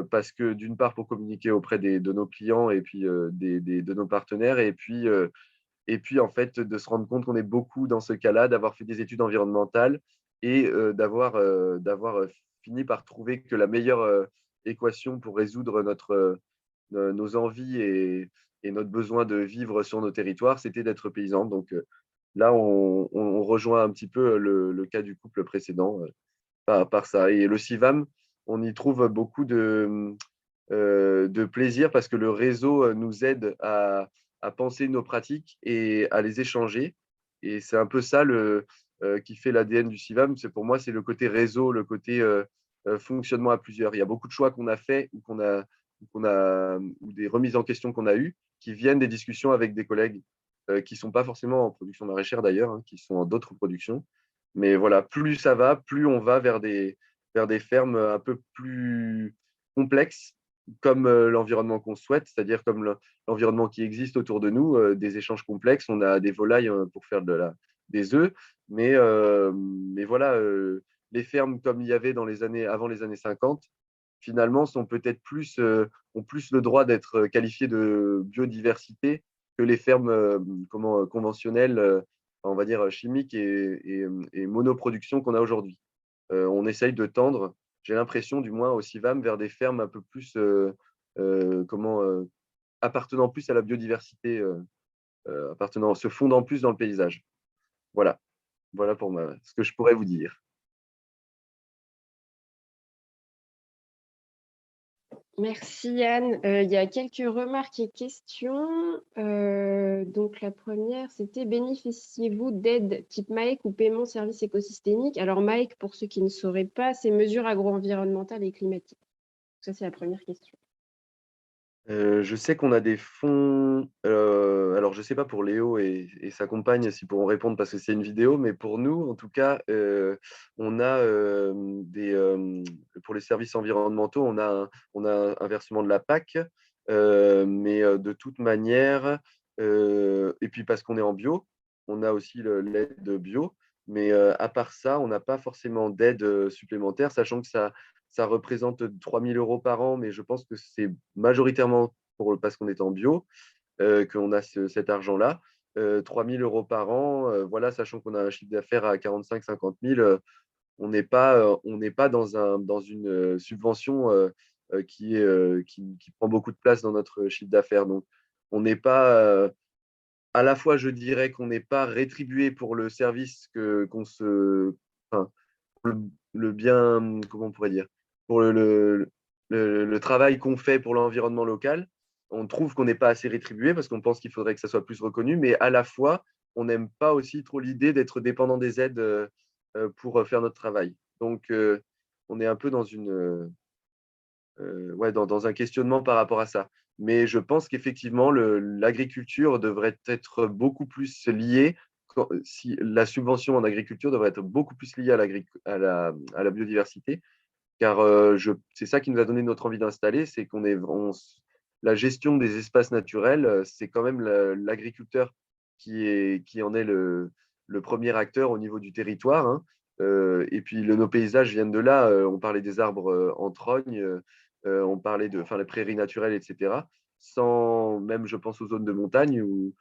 parce que d'une part pour communiquer auprès de nos clients et puis de nos partenaires, et puis en fait de se rendre compte qu'on est beaucoup dans ce cas-là, d'avoir fait des études environnementales et d'avoir fini par trouver que la meilleure équation pour résoudre nos envies et notre besoin de vivre sur nos territoires, c'était d'être paysan. Donc là, on rejoint un petit peu le cas du couple précédent par ça. Et le CIVAM, on y trouve beaucoup de plaisir parce que le réseau nous aide à penser nos pratiques et à les échanger. Et c'est un peu ça qui fait l'ADN du CIVAM. Pour moi, c'est le côté réseau, le côté fonctionnement à plusieurs. Il y a beaucoup de choix qu'on a faits ou des remises en question qu'on a eues qui viennent des discussions avec des collègues qui ne sont pas forcément en production maraîchère d'ailleurs, hein, qui sont en d'autres productions. Mais voilà, plus ça va, plus on va vers des fermes un peu plus complexes, comme l'environnement qu'on souhaite, c'est-à-dire comme l'environnement qui existe autour de nous, des échanges complexes. On a des volailles pour faire des œufs, mais voilà, les fermes comme il y avait avant les années 50, finalement, ont plus le droit d'être qualifiées de biodiversité que les fermes conventionnelles on va dire, chimique et monoproduction qu'on a aujourd'hui. On essaye de tendre, j'ai l'impression du moins au CIVAM, vers des fermes un peu plus, appartenant plus à la biodiversité, se fondant plus dans le paysage. Voilà, voilà pour ce que je pourrais vous dire. Merci Yann. Il y a quelques remarques et questions. Donc la première, c'était bénéficiez-vous d'aides type MAEC ou paiement service écosystémique? Alors MAEC, pour ceux qui ne sauraient pas, c'est mesures agro-environnementales et climatiques. Ça, c'est la première question. Je sais qu'on a des fonds, alors je ne sais pas pour Léo et sa compagne s'ils pourront répondre parce que c'est une vidéo, mais pour nous, en tout cas, on a pour les services environnementaux, on a un versement de la PAC, mais de toute manière, et puis parce qu'on est en bio, on a aussi l'aide bio, mais à part ça, on n'a pas forcément d'aide supplémentaire, sachant que ça représente 3 000 € par an, mais je pense que c'est majoritairement parce qu'on est en bio qu'on a cet argent-là. 3 000 € par an, voilà, sachant qu'on a un chiffre d'affaires à 45-50 000, on n'est pas dans une subvention qui prend beaucoup de place dans notre chiffre d'affaires. Donc, on n'est pas, à la fois, je dirais qu'on n'est pas rétribué pour le service enfin, le, le bien, comment on pourrait dire, pour le travail qu'on fait pour l'environnement local. On trouve qu'on n'est pas assez rétribué parce qu'on pense qu'il faudrait que ça soit plus reconnu, mais à la fois, on n'aime pas aussi trop l'idée d'être dépendant des aides pour faire notre travail. Donc, on est un peu dans un questionnement par rapport à ça. Mais je pense qu'effectivement, l'agriculture devrait être beaucoup plus liée, si la subvention en agriculture devrait être beaucoup plus liée à la biodiversité, car c'est ça qui nous a donné notre envie d'installer, c'est la gestion des espaces naturels, c'est quand même l'agriculteur qui en est le premier acteur au niveau du territoire, hein. Et puis nos paysages viennent de là. On parlait des arbres en trogne, on parlait les prairies naturelles, etc. Sans même, je pense aux zones de montagne où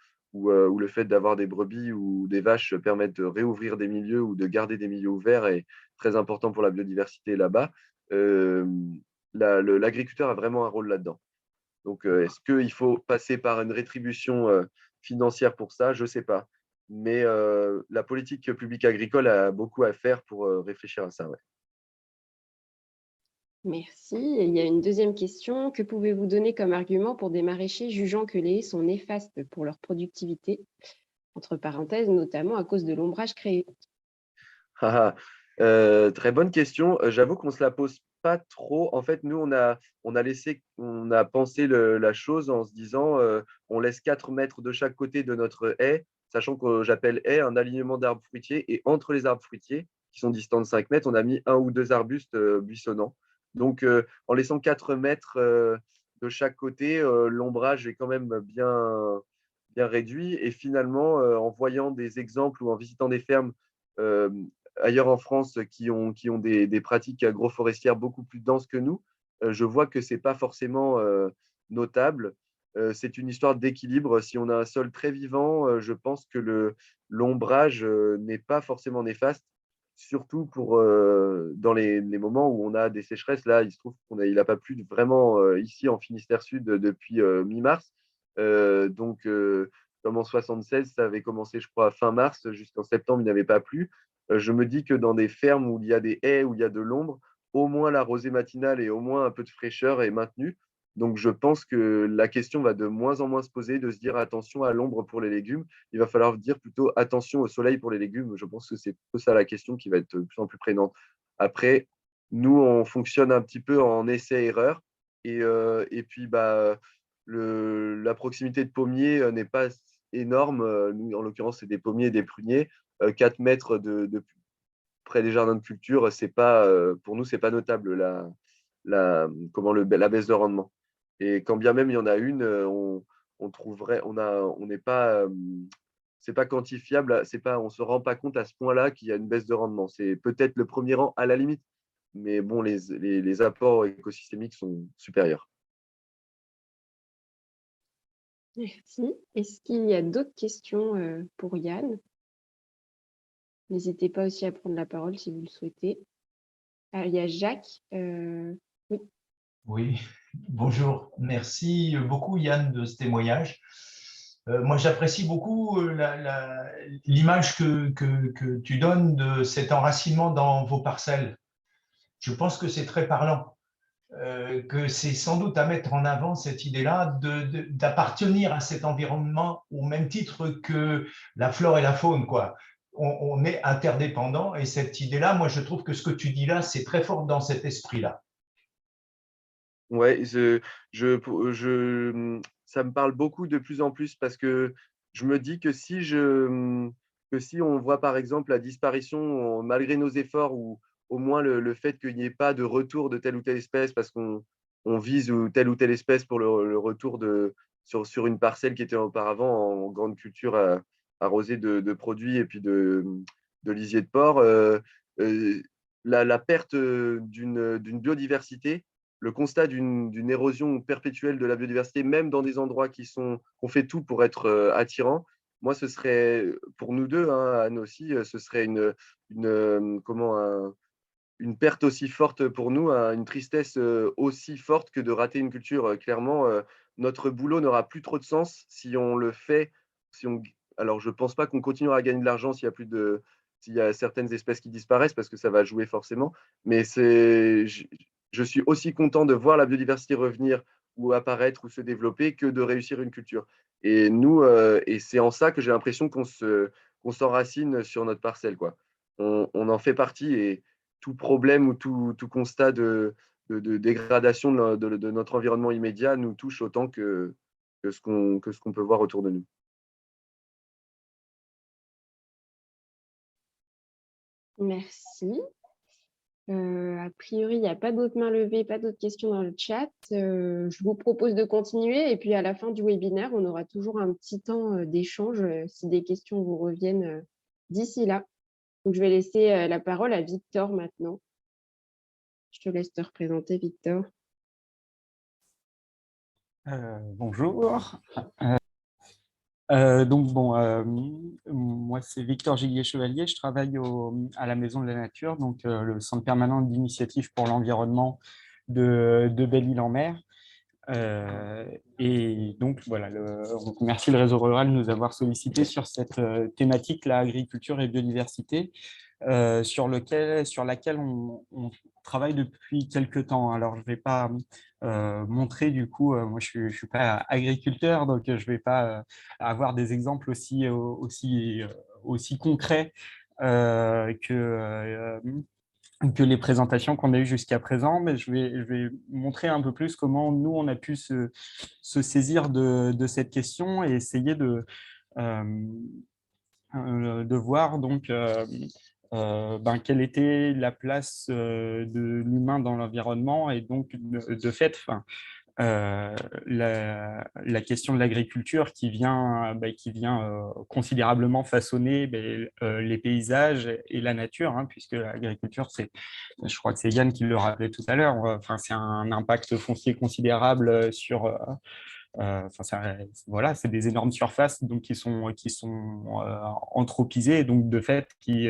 le fait d'avoir des brebis ou des vaches permettent de réouvrir des milieux ou de garder des milieux ouverts est très important pour la biodiversité là-bas. L'agriculteur a vraiment un rôle là-dedans. Donc, est-ce qu'il faut passer par une rétribution financière pour ça? Je ne sais pas. Mais la politique publique agricole a beaucoup à faire pour réfléchir à ça. Ouais. Merci. Et il y a une deuxième question. Que pouvez-vous donner comme argument pour des maraîchers jugeant que les haies sont néfastes pour leur productivité? Entre parenthèses, notamment à cause de l'ombrage créé. Très bonne question. J'avoue qu'on ne se la pose pas trop. En fait, nous, on a pensé la chose en se disant on laisse 4 mètres de chaque côté de notre haie, sachant que j'appelle haie un alignement d'arbres fruitiers. Et entre les arbres fruitiers, qui sont distants de 5 mètres, on a mis 1 ou 2 arbustes buissonnants. Donc, en laissant 4 mètres de chaque côté, l'ombrage est quand même bien réduit. Et finalement, en voyant des exemples ou en visitant des fermes ailleurs en France qui ont des pratiques agroforestières beaucoup plus denses que nous, je vois que ce n'est pas forcément notable. C'est une histoire d'équilibre. Si on a un sol très vivant, je pense que l'ombrage n'est pas forcément néfaste, surtout dans les moments où on a des sécheresses. Là, il se trouve qu'il n'a pas plu vraiment ici en Finistère Sud depuis mi-mars. Donc, comme en 76, ça avait commencé, je crois, fin mars, jusqu'en septembre, il n'avait pas plu. Je me dis que dans des fermes où il y a des haies, où il y a de l'ombre, au moins la rosée matinale et au moins un peu de fraîcheur est maintenue. Donc, je pense que la question va de moins en moins se poser, de se dire attention à l'ombre pour les légumes. Il va falloir dire plutôt attention au soleil pour les légumes. Je pense que c'est plutôt ça la question qui va être de plus en plus prégnante. Après, nous, on fonctionne un petit peu en essai-erreur. Et puis, la proximité de pommiers n'est pas énorme. Nous, en l'occurrence, c'est des pommiers et des pruniers. 4 mètres près des jardins de culture, pour nous, ce n'est pas notable la baisse de rendement. Et quand bien même il y en a une, on trouverait, on n'est pas, c'est pas quantifiable, on ne se rend pas compte à ce point-là qu'il y a une baisse de rendement. C'est peut-être le premier rang à la limite, mais bon, les apports écosystémiques sont supérieurs. Merci. Est-ce qu'il y a d'autres questions pour Yann? N'hésitez pas aussi à prendre la parole si vous le souhaitez. Ah, il y a Jacques. Oui. Oui, bonjour. Merci beaucoup Yann de ce témoignage. Moi, j'apprécie beaucoup l'image que tu donnes de cet enracinement dans vos parcelles. Je pense que c'est très parlant, que c'est sans doute à mettre en avant cette idée-là d'appartenir à cet environnement au même titre que la flore et la faune, quoi. On est interdépendants et cette idée-là, moi, je trouve que ce que tu dis là, c'est très fort dans cet esprit-là. Ouais, ça me parle beaucoup de plus en plus parce que je me dis que que si on voit par exemple la disparition, malgré nos efforts, ou au moins le fait qu'il n'y ait pas de retour de telle ou telle espèce parce qu'on vise ou telle espèce pour le retour sur une parcelle qui était auparavant en grande culture arrosée de produits et puis de lisier de porc, euh, la perte d'une biodiversité, le constat d'une érosion perpétuelle de la biodiversité, même dans des endroits qu'on fait tout pour être attirants. Moi, ce serait, pour nous deux, hein, Anne aussi, ce serait une perte aussi forte pour nous, hein, une tristesse aussi forte que de rater une culture. Clairement, notre boulot n'aura plus trop de sens si on le fait. Si on... Alors, je ne pense pas qu'on continuera à gagner de l'argent s'il y a certaines espèces qui disparaissent, parce que ça va jouer forcément. Mais je suis aussi content de voir la biodiversité revenir ou apparaître ou se développer que de réussir une culture. Et nous, et c'est en ça que j'ai l'impression qu'on s'enracine sur notre parcelle, quoi. On en fait partie, et tout problème ou tout constat de dégradation de notre environnement immédiat nous touche autant que ce qu'on peut voir autour de nous. Merci. A priori, il n'y a pas d'autres mains levées, pas d'autres questions dans le chat. Je vous propose de continuer et puis à la fin du webinaire, on aura toujours un petit temps d'échange si des questions vous reviennent d'ici là. Donc, je vais laisser la parole à Victor maintenant. Je te laisse te représenter, Victor. Bonjour. Moi c'est Victor Gillier-Chevalier, je travaille à la Maison de la Nature, donc le centre permanent d'initiative pour l'environnement de Belle-Île-en-Mer. Et donc voilà, on remercie le réseau rural de nous avoir sollicité sur cette thématique, la agriculture et biodiversité, sur laquelle on travaille depuis quelques temps. Alors je ne vais pas montrer du coup, moi je suis pas agriculteur, donc je ne vais pas avoir des exemples aussi concrets que les présentations qu'on a eues jusqu'à présent, mais je vais montrer un peu plus comment nous, on a pu se saisir de cette question et essayer de voir donc quelle était la place de l'humain dans l'environnement, et donc de fait, la question de l'agriculture qui vient considérablement façonner les paysages et la nature, hein, puisque l'agriculture, je crois que c'est Yann qui le rappelait tout à l'heure, c'est un impact foncier considérable sur... voilà, c'est des énormes surfaces donc, qui sont anthropisées, donc de fait qui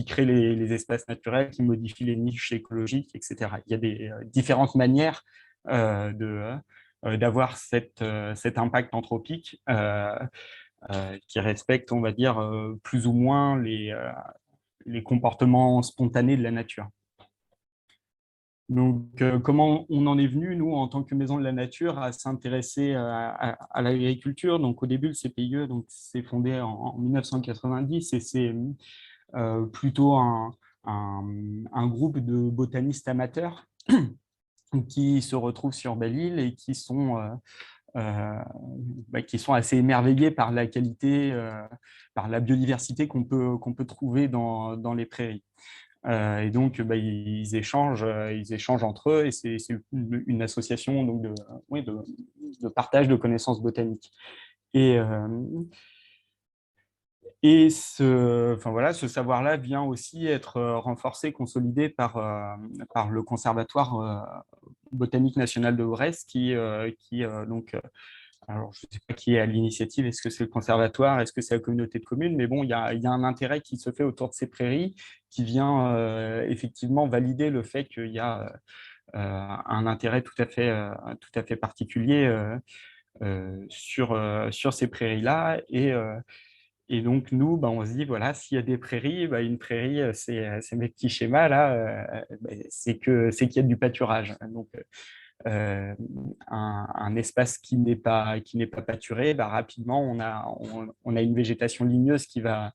créent les espaces naturels, qui modifient les niches écologiques, etc. Il y a des différentes manières d'avoir cet impact anthropique qui respecte, on va dire, plus ou moins les comportements spontanés de la nature. Donc, comment on en est venu, nous, en tant que Maison de la Nature, à s'intéresser à l'agriculture? Donc, au début, le CPIE s'est fondé en 1990 et c'est plutôt un groupe de botanistes amateurs qui se retrouvent sur Belle-Île et qui sont assez émerveillés par la qualité, par la biodiversité qu'on peut trouver dans les prairies. Et donc, ils échangent entre eux, et c'est une association donc, de partage de connaissances botaniques. Et ce savoir-là vient aussi être renforcé, consolidé par le Conservatoire botanique national de Brest, qui alors je ne sais pas qui est à l'initiative, est-ce que c'est le conservatoire, est-ce que c'est la communauté de communes, mais bon, il y a un intérêt qui se fait autour de ces prairies qui vient effectivement valider le fait qu'il y a un intérêt tout à fait particulier sur ces prairies-là. Et donc, nous, on se dit, voilà, s'il y a des prairies, une prairie, c'est mes petits schémas, là, c'est qu'il y a du pâturage. Donc, un espace qui n'est pas pâturé, rapidement, on a une végétation ligneuse qui va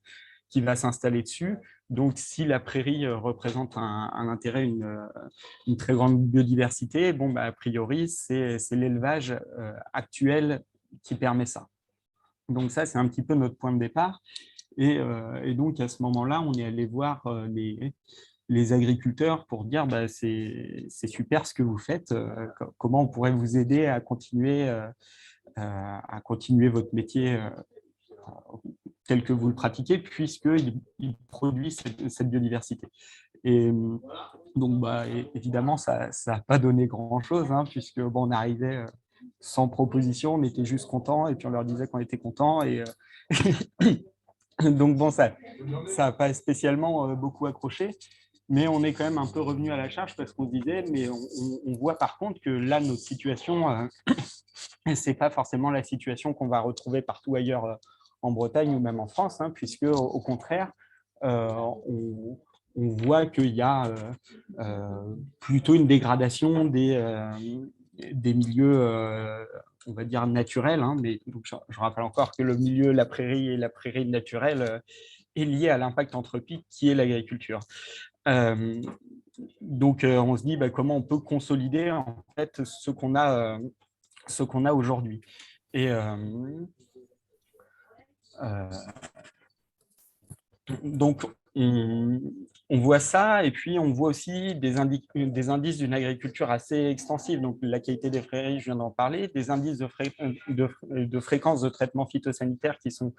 s'installer dessus. Donc, si la prairie représente un intérêt, une très grande biodiversité, a priori, c'est l'élevage actuel qui permet ça. Donc, ça, c'est un petit peu notre point de départ. Et donc, à ce moment-là, on est allé voir les agriculteurs pour dire c'est super ce que vous faites, comment on pourrait vous aider à continuer votre métier tel que vous le pratiquez, puisqu'il produit cette biodiversité. Et donc, évidemment, ça n'a pas donné grand-chose, hein, puisque on arrivait sans proposition, on était juste content, et puis on leur disait qu'on était content. Et donc, ça n'a pas spécialement beaucoup accroché. Mais on est quand même un peu revenu à la charge parce qu'on se disait, mais on voit par contre que là, notre situation, ce n'est pas forcément la situation qu'on va retrouver partout ailleurs en Bretagne ou même en France, hein, puisque au contraire, on voit qu'il y a plutôt une dégradation des milieux, on va dire, naturels. Hein, mais donc, je rappelle encore que le milieu, la prairie naturelle est lié à l'impact anthropique qui est l'agriculture. Donc, on se dit comment on peut consolider en fait ce qu'on a aujourd'hui. Et donc, on voit ça, et puis on voit aussi des indices d'une agriculture assez extensive. Donc, la qualité des prairies, je viens d'en parler, des indices de fréquence de traitement phytosanitaire qui sont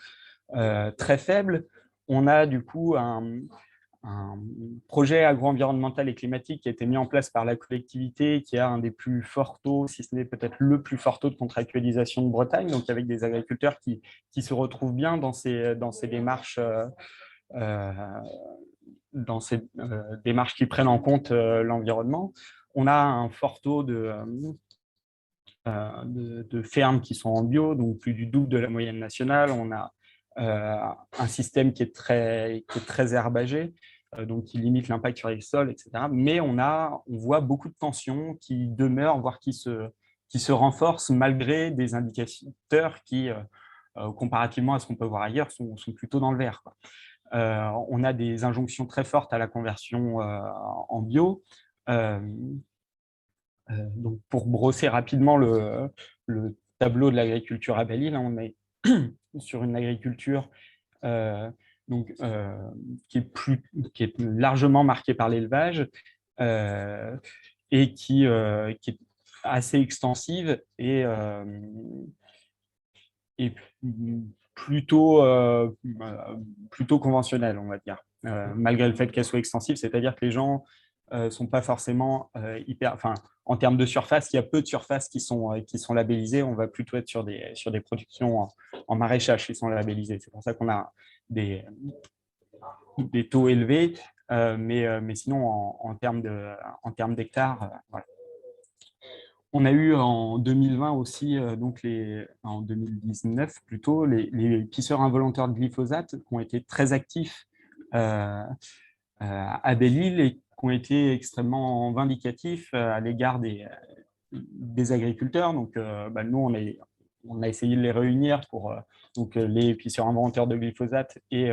très faibles. On a du coup un projet agro-environnemental et climatique qui a été mis en place par la collectivité, qui a un des plus forts taux, si ce n'est peut-être le plus fort taux de contractualisation de Bretagne, donc avec des agriculteurs qui se retrouvent bien dans ces démarches, qui prennent en compte l'environnement. On a un fort taux de fermes qui sont en bio, donc plus du double de la moyenne nationale. On a un système qui est très herbagé, donc qui limite l'impact sur les sols, etc. Mais on voit beaucoup de tensions qui demeurent, voire qui se renforcent malgré des indicateurs qui, comparativement à ce qu'on peut voir ailleurs, sont plutôt dans le vert, quoi. On a des injonctions très fortes à la conversion en bio. Donc, pour brosser rapidement le tableau de l'agriculture à Belle-Île, on est sur une agriculture qui est largement marquée par l'élevage et qui est assez extensive et plutôt conventionnelle, on va dire, malgré le fait qu'elle soit extensive, c'est-à-dire que les gens ne sont pas forcément en termes de surface, il y a peu de surfaces qui sont labellisées. On va plutôt être sur des productions en maraîchage qui sont labellisées. C'est pour ça qu'on a des taux élevés, mais sinon, en termes d'hectares, voilà. On a eu en 2020 aussi, en 2019 plutôt, les pisseurs involontaires de glyphosate qui ont été très actifs à Belle-Île et qui ont été extrêmement vindicatifs à l'égard des agriculteurs. Donc, nous, on a essayé de les réunir pour les pisseurs involontaires de glyphosate et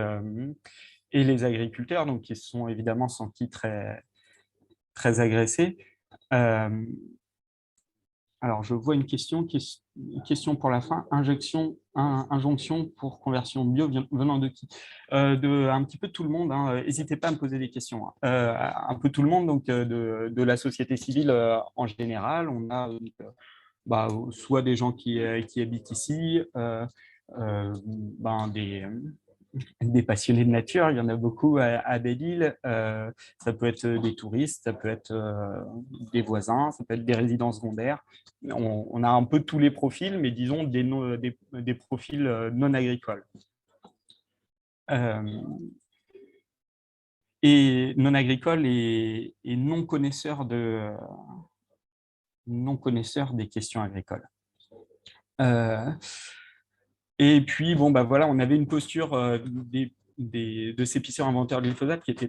les agriculteurs, donc qui se sont évidemment sentis très, très agressés. Alors, je vois une question pour la fin. Injonction pour conversion bio venant de qui? Un petit peu de tout le monde. Hein. N'hésitez pas à me poser des questions. Hein. Un peu tout le monde, donc de la société civile en général. On a soit des gens qui habitent ici, des passionnés de nature, il y en a beaucoup à Belle-Île. Ça peut être des touristes, ça peut être des voisins, ça peut être des résidents secondaires. On a un peu tous les profils, mais disons des profils non agricoles. Et non agricoles et non connaisseurs des questions agricoles. Et puis, bon, bah voilà, on avait une posture de ces pisseurs inventeurs de glyphosate qui était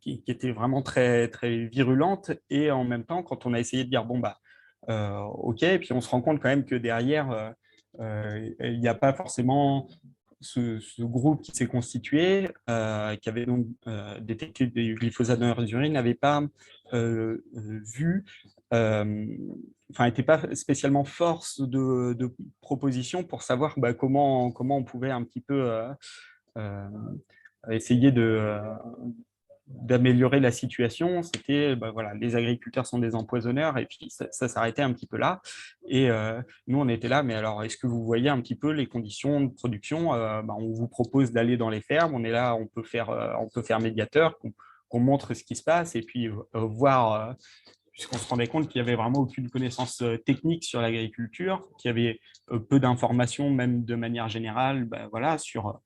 qui était vraiment très, très virulente. Et en même temps, quand on a essayé de dire, bon, bah, OK, et puis on se rend compte quand même que derrière, il n'y a pas forcément ce groupe qui s'est constitué, qui avait donc détecté du glyphosate dans leurs urines, n'avait pas vu, n'était pas spécialement force de proposition pour savoir comment on pouvait un petit peu essayer d'améliorer la situation. C'était, voilà, les agriculteurs sont des empoisonneurs, et puis ça s'arrêtait un petit peu là. Et nous, on était là, mais alors, est-ce que vous voyez un petit peu les conditions de production? On vous propose d'aller dans les fermes, on est là, on peut faire médiateur, qu'on montre ce qui se passe, et puis voir, puisqu'on se rendait compte qu'il n'y avait vraiment aucune connaissance technique sur l'agriculture, qu'il y avait peu d'informations, même de manière générale, voilà, sur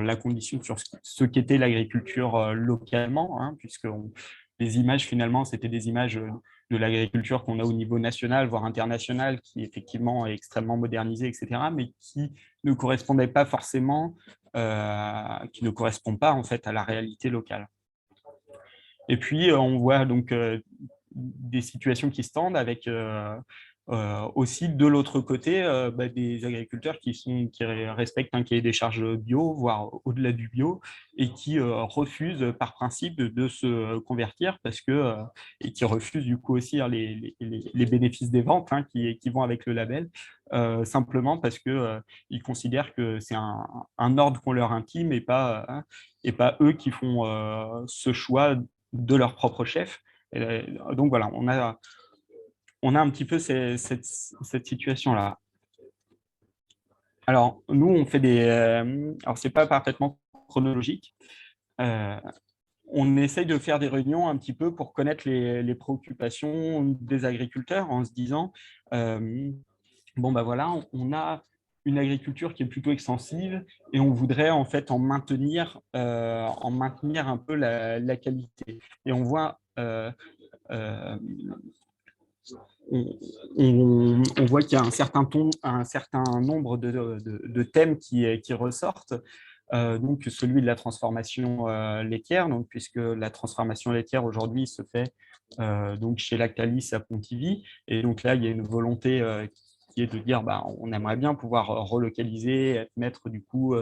la condition, sur ce qu'était l'agriculture localement, hein, puisque les images, finalement, c'était des images de l'agriculture qu'on a au niveau national, voire international, qui effectivement est extrêmement modernisée, etc., mais qui ne correspondait pas forcément, qui ne correspond pas en fait à la réalité locale. Et puis, on voit donc des situations qui se tendent avec aussi de l'autre côté des agriculteurs qui respectent un cahier des charges bio, voire au-delà du bio, et qui refusent par principe de se convertir et qui refusent du coup aussi les bénéfices des ventes qui vont avec le label, simplement parce qu'ils considèrent que c'est un ordre qu'on leur intime et pas eux qui font ce choix de leur propre chef. Et donc voilà, on a un petit peu cette situation-là. Alors, nous, on fait alors, ce n'est pas parfaitement chronologique. On essaye de faire des réunions un petit peu pour connaître les préoccupations des agriculteurs en se disant, voilà, on a une agriculture qui est plutôt extensive et on voudrait en fait en maintenir un peu la qualité. Et on voit on voit qu'il y a un certain nombre de thèmes qui ressortent. Donc celui de la transformation laitière, donc, puisque la transformation laitière aujourd'hui se fait donc chez Lactalis à Pontivy, et donc là il y a une volonté qui est de dire on aimerait bien pouvoir relocaliser, être maître du coup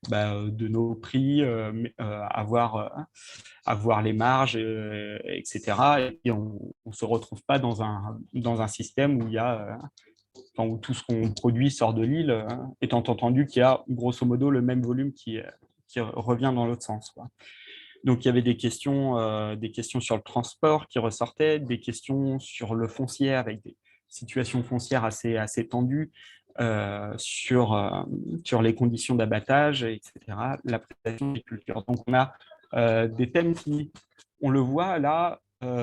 de nos prix, avoir les marges, etc. Et puis on ne se retrouve pas dans un système où il y a où tout ce qu'on produit sort de l'île, étant entendu qu'il y a grosso modo le même volume qui revient dans l'autre sens, quoi. Donc, il y avait des questions sur le transport qui ressortaient, des questions sur le foncier avec des situations foncières assez tendues, sur les conditions d'abattage, etc., la prédation des cultures. Donc, on a des thèmes qui, on le voit là,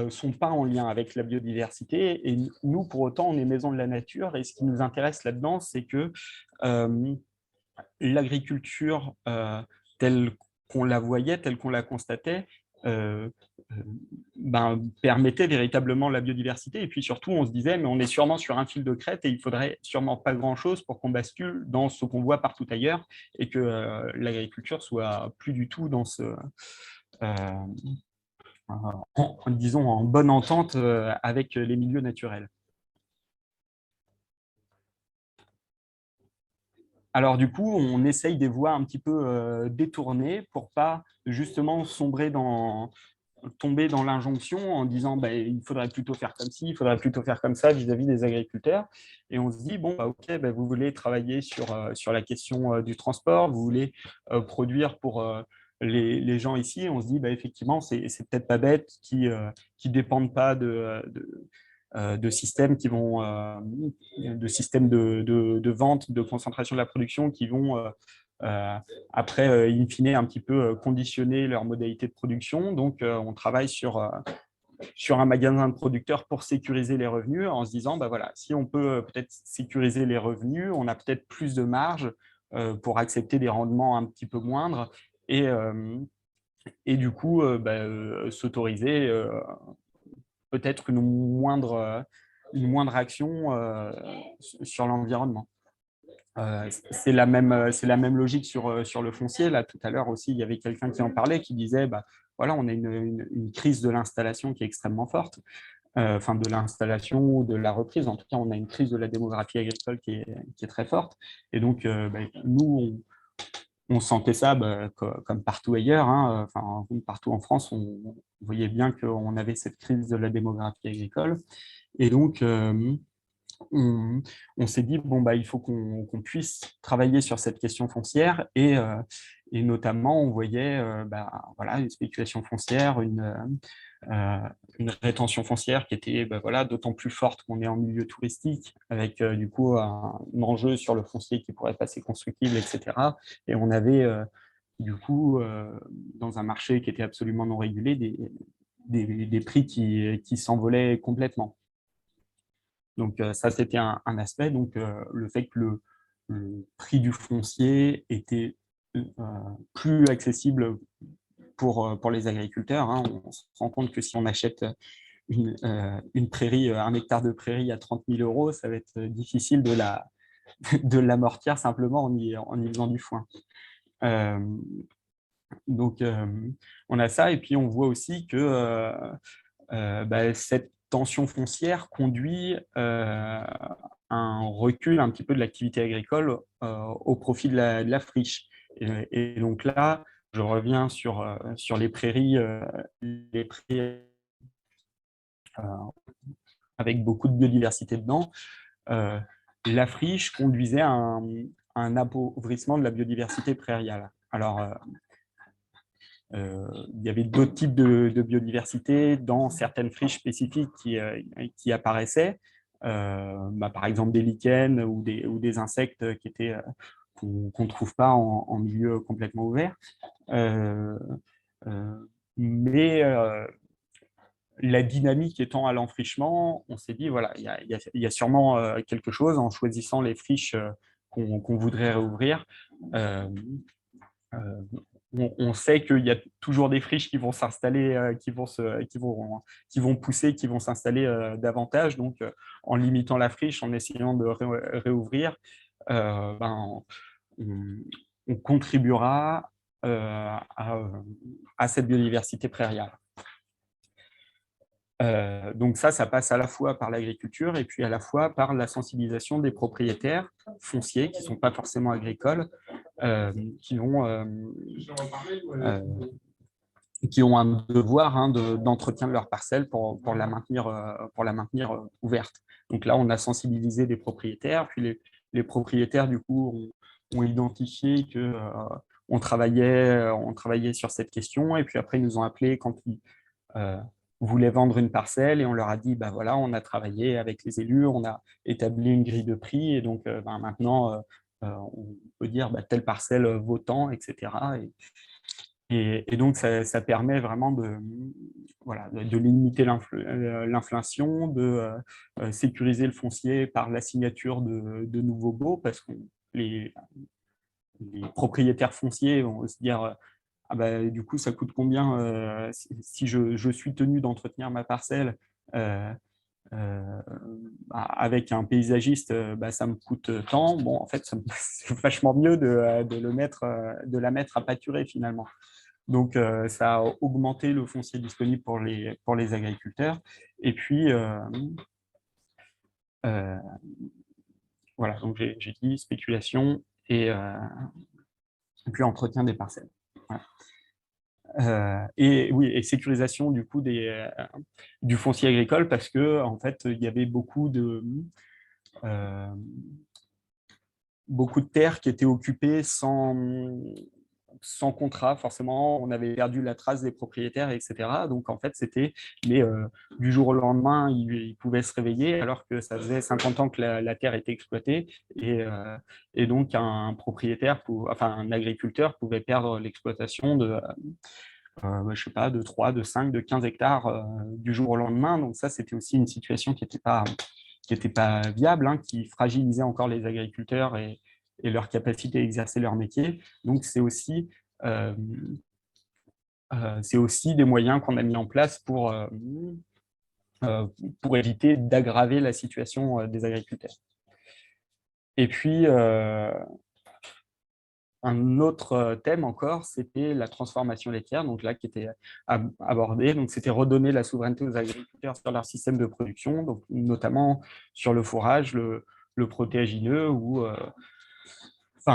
sont pas en lien avec la biodiversité. Et nous, pour autant, on est maison de la nature. Et ce qui nous intéresse là-dedans, c'est que l'agriculture telle qu'on la voyait, telle qu'on la constatait, permettait véritablement la biodiversité. Et puis surtout, on se disait, mais on est sûrement sur un fil de crête et il faudrait sûrement pas grand-chose pour qu'on bascule dans ce qu'on voit partout ailleurs et que l'agriculture soit plus du tout dans disons, en bonne entente avec les milieux naturels. Alors du coup, on essaye des voies un petit peu détournées pour pas justement tomber dans l'injonction en disant il faudrait plutôt faire comme ci, il faudrait plutôt faire comme ça vis-à-vis des agriculteurs. Et on se dit, ok, vous voulez travailler sur la question du transport, vous voulez produire pour les gens ici. On se dit, effectivement, c'est peut-être pas bête qui dépendent pas de systèmes qui vont, de systèmes de vente, de concentration de la production qui vont après, in fine, un petit peu conditionner leur modalité de production. Donc, on travaille sur un magasin de producteurs pour sécuriser les revenus en se disant, bah voilà, si on peut peut-être sécuriser les revenus, on a peut-être plus de marge pour accepter des rendements un petit peu moindres et du coup, s'autoriser peut-être une moindre action sur l'environnement. C'est la même logique sur le foncier. Là, tout à l'heure aussi, il y avait quelqu'un qui en parlait, qui disait, bah, voilà, on a une crise de l'installation qui est extrêmement forte, enfin de l'installation ou de la reprise. En tout cas, on a une crise de la démographie agricole qui est très forte. Et donc, nous, on sentait ça comme partout ailleurs, hein, enfin, partout en France, on voyait bien qu'on avait cette crise de la démographie agricole. Et donc, on s'est dit, bon, bah, il faut qu'on puisse travailler sur cette question foncière et notamment, on voyait voilà, une spéculation foncière, une rétention foncière qui était voilà, d'autant plus forte qu'on est en milieu touristique, avec du coup un enjeu sur le foncier qui pourrait passer constructible, etc. Et on avait du coup, dans un marché qui était absolument non régulé, des prix qui s'envolaient complètement. Donc, ça, c'était un aspect. Donc, le fait que le prix du foncier était plus accessible pour les agriculteurs. Hein. On se rend compte que si on achète une prairie, un hectare de prairie à 30 000 €, ça va être difficile de l'amortir simplement en y faisant du foin. Donc, on a ça. Et puis, on voit aussi que cette tension foncière conduit à un recul un petit peu de l'activité agricole au profit de la friche. Et donc là, je reviens sur les prairies avec beaucoup de biodiversité dedans. La friche conduisait à un appauvrissement de la biodiversité prairiale. Alors, il y avait d'autres types de biodiversité dans certaines friches spécifiques qui apparaissaient, par exemple des lichens ou des insectes qu'on ne trouve pas en milieu complètement ouvert. Mais la dynamique étant à l'enfrichement, on s'est dit, voilà, il y a sûrement quelque chose en choisissant les friches qu'on voudrait réouvrir. On sait qu'il y a toujours des friches qui vont s'installer, qui vont pousser, qui vont s'installer davantage. Donc, en limitant la friche, en essayant de réouvrir, on contribuera à cette biodiversité prairiale. Donc ça passe à la fois par l'agriculture et puis à la fois par la sensibilisation des propriétaires fonciers qui ne sont pas forcément agricoles, qui ont un devoir d'entretien de leur parcelle pour la maintenir ouverte. Donc là, on a sensibilisé des propriétaires, puis les propriétaires, du coup, ont identifié qu'on travaillait sur cette question, et puis après, ils nous ont appelés quand ils voulaient vendre une parcelle, et on leur a dit, voilà, on a travaillé avec les élus, on a établi une grille de prix, et donc maintenant, on peut dire telle parcelle vaut tant, etc. Et donc, ça permet vraiment de limiter l'inflation, de sécuriser le foncier par la signature de nouveaux baux, parce que les propriétaires fonciers vont se dire du coup, ça coûte combien si je suis tenu d'entretenir ma parcelle avec un paysagiste, ça me coûte tant. Bon, en fait, c'est vachement mieux de la mettre à pâturer finalement. Donc, ça a augmenté le foncier disponible pour les agriculteurs. Et puis, voilà, donc j'ai dit spéculation et puis entretien des parcelles. Voilà. Et oui, et sécurisation du coup du foncier agricole, parce que en fait, il y avait beaucoup de terres qui étaient occupées sans sans contrat, forcément, on avait perdu la trace des propriétaires, etc. Donc, en fait, c'était, mais du jour au lendemain, ils pouvaient se réveiller, alors que ça faisait 50 ans que la terre était exploitée, et donc un propriétaire, un agriculteur pouvait perdre l'exploitation de, je sais pas, de 3, de 5, de 15 hectares du jour au lendemain. Donc ça, c'était aussi une situation qui n'était pas viable, hein, qui fragilisait encore les agriculteurs et leur capacité à exercer leur métier. Donc, c'est aussi des moyens qu'on a mis en place pour éviter d'aggraver la situation des agriculteurs. Et puis, un autre thème encore, c'était la transformation laitière, donc là qui était abordé. Donc, c'était redonner la souveraineté aux agriculteurs sur leur système de production, donc notamment sur le fourrage, le protéagineux ou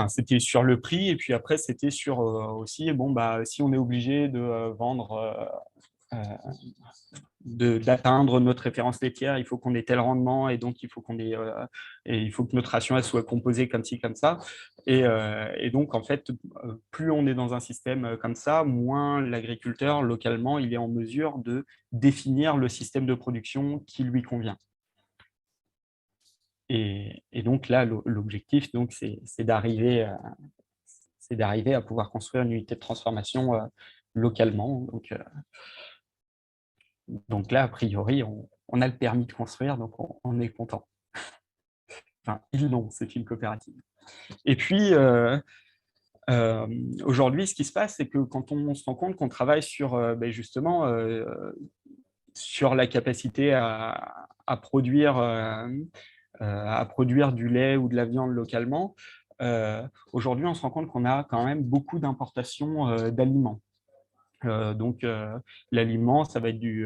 c'était sur le prix, et puis après, c'était sur aussi, si on est obligé de vendre, d'atteindre notre référence laitière, il faut qu'on ait tel rendement, et donc il faut que notre ration elle soit composée comme ci, comme ça. Et donc, en fait, plus on est dans un système comme ça, moins l'agriculteur, localement, il est en mesure de définir le système de production qui lui convient. Et donc là, l'objectif, c'est d'arriver à pouvoir construire une unité de transformation localement. Donc là, a priori, on a le permis de construire, donc on est content. Enfin, ils l'ont, c'est une coopérative. Et puis, aujourd'hui, ce qui se passe, c'est que quand on se rend compte qu'on travaille sur, justement, sur la capacité à produire du lait ou de la viande localement, aujourd'hui, on se rend compte qu'on a quand même beaucoup d'importations d'aliments. Donc, l'aliment, ça va être du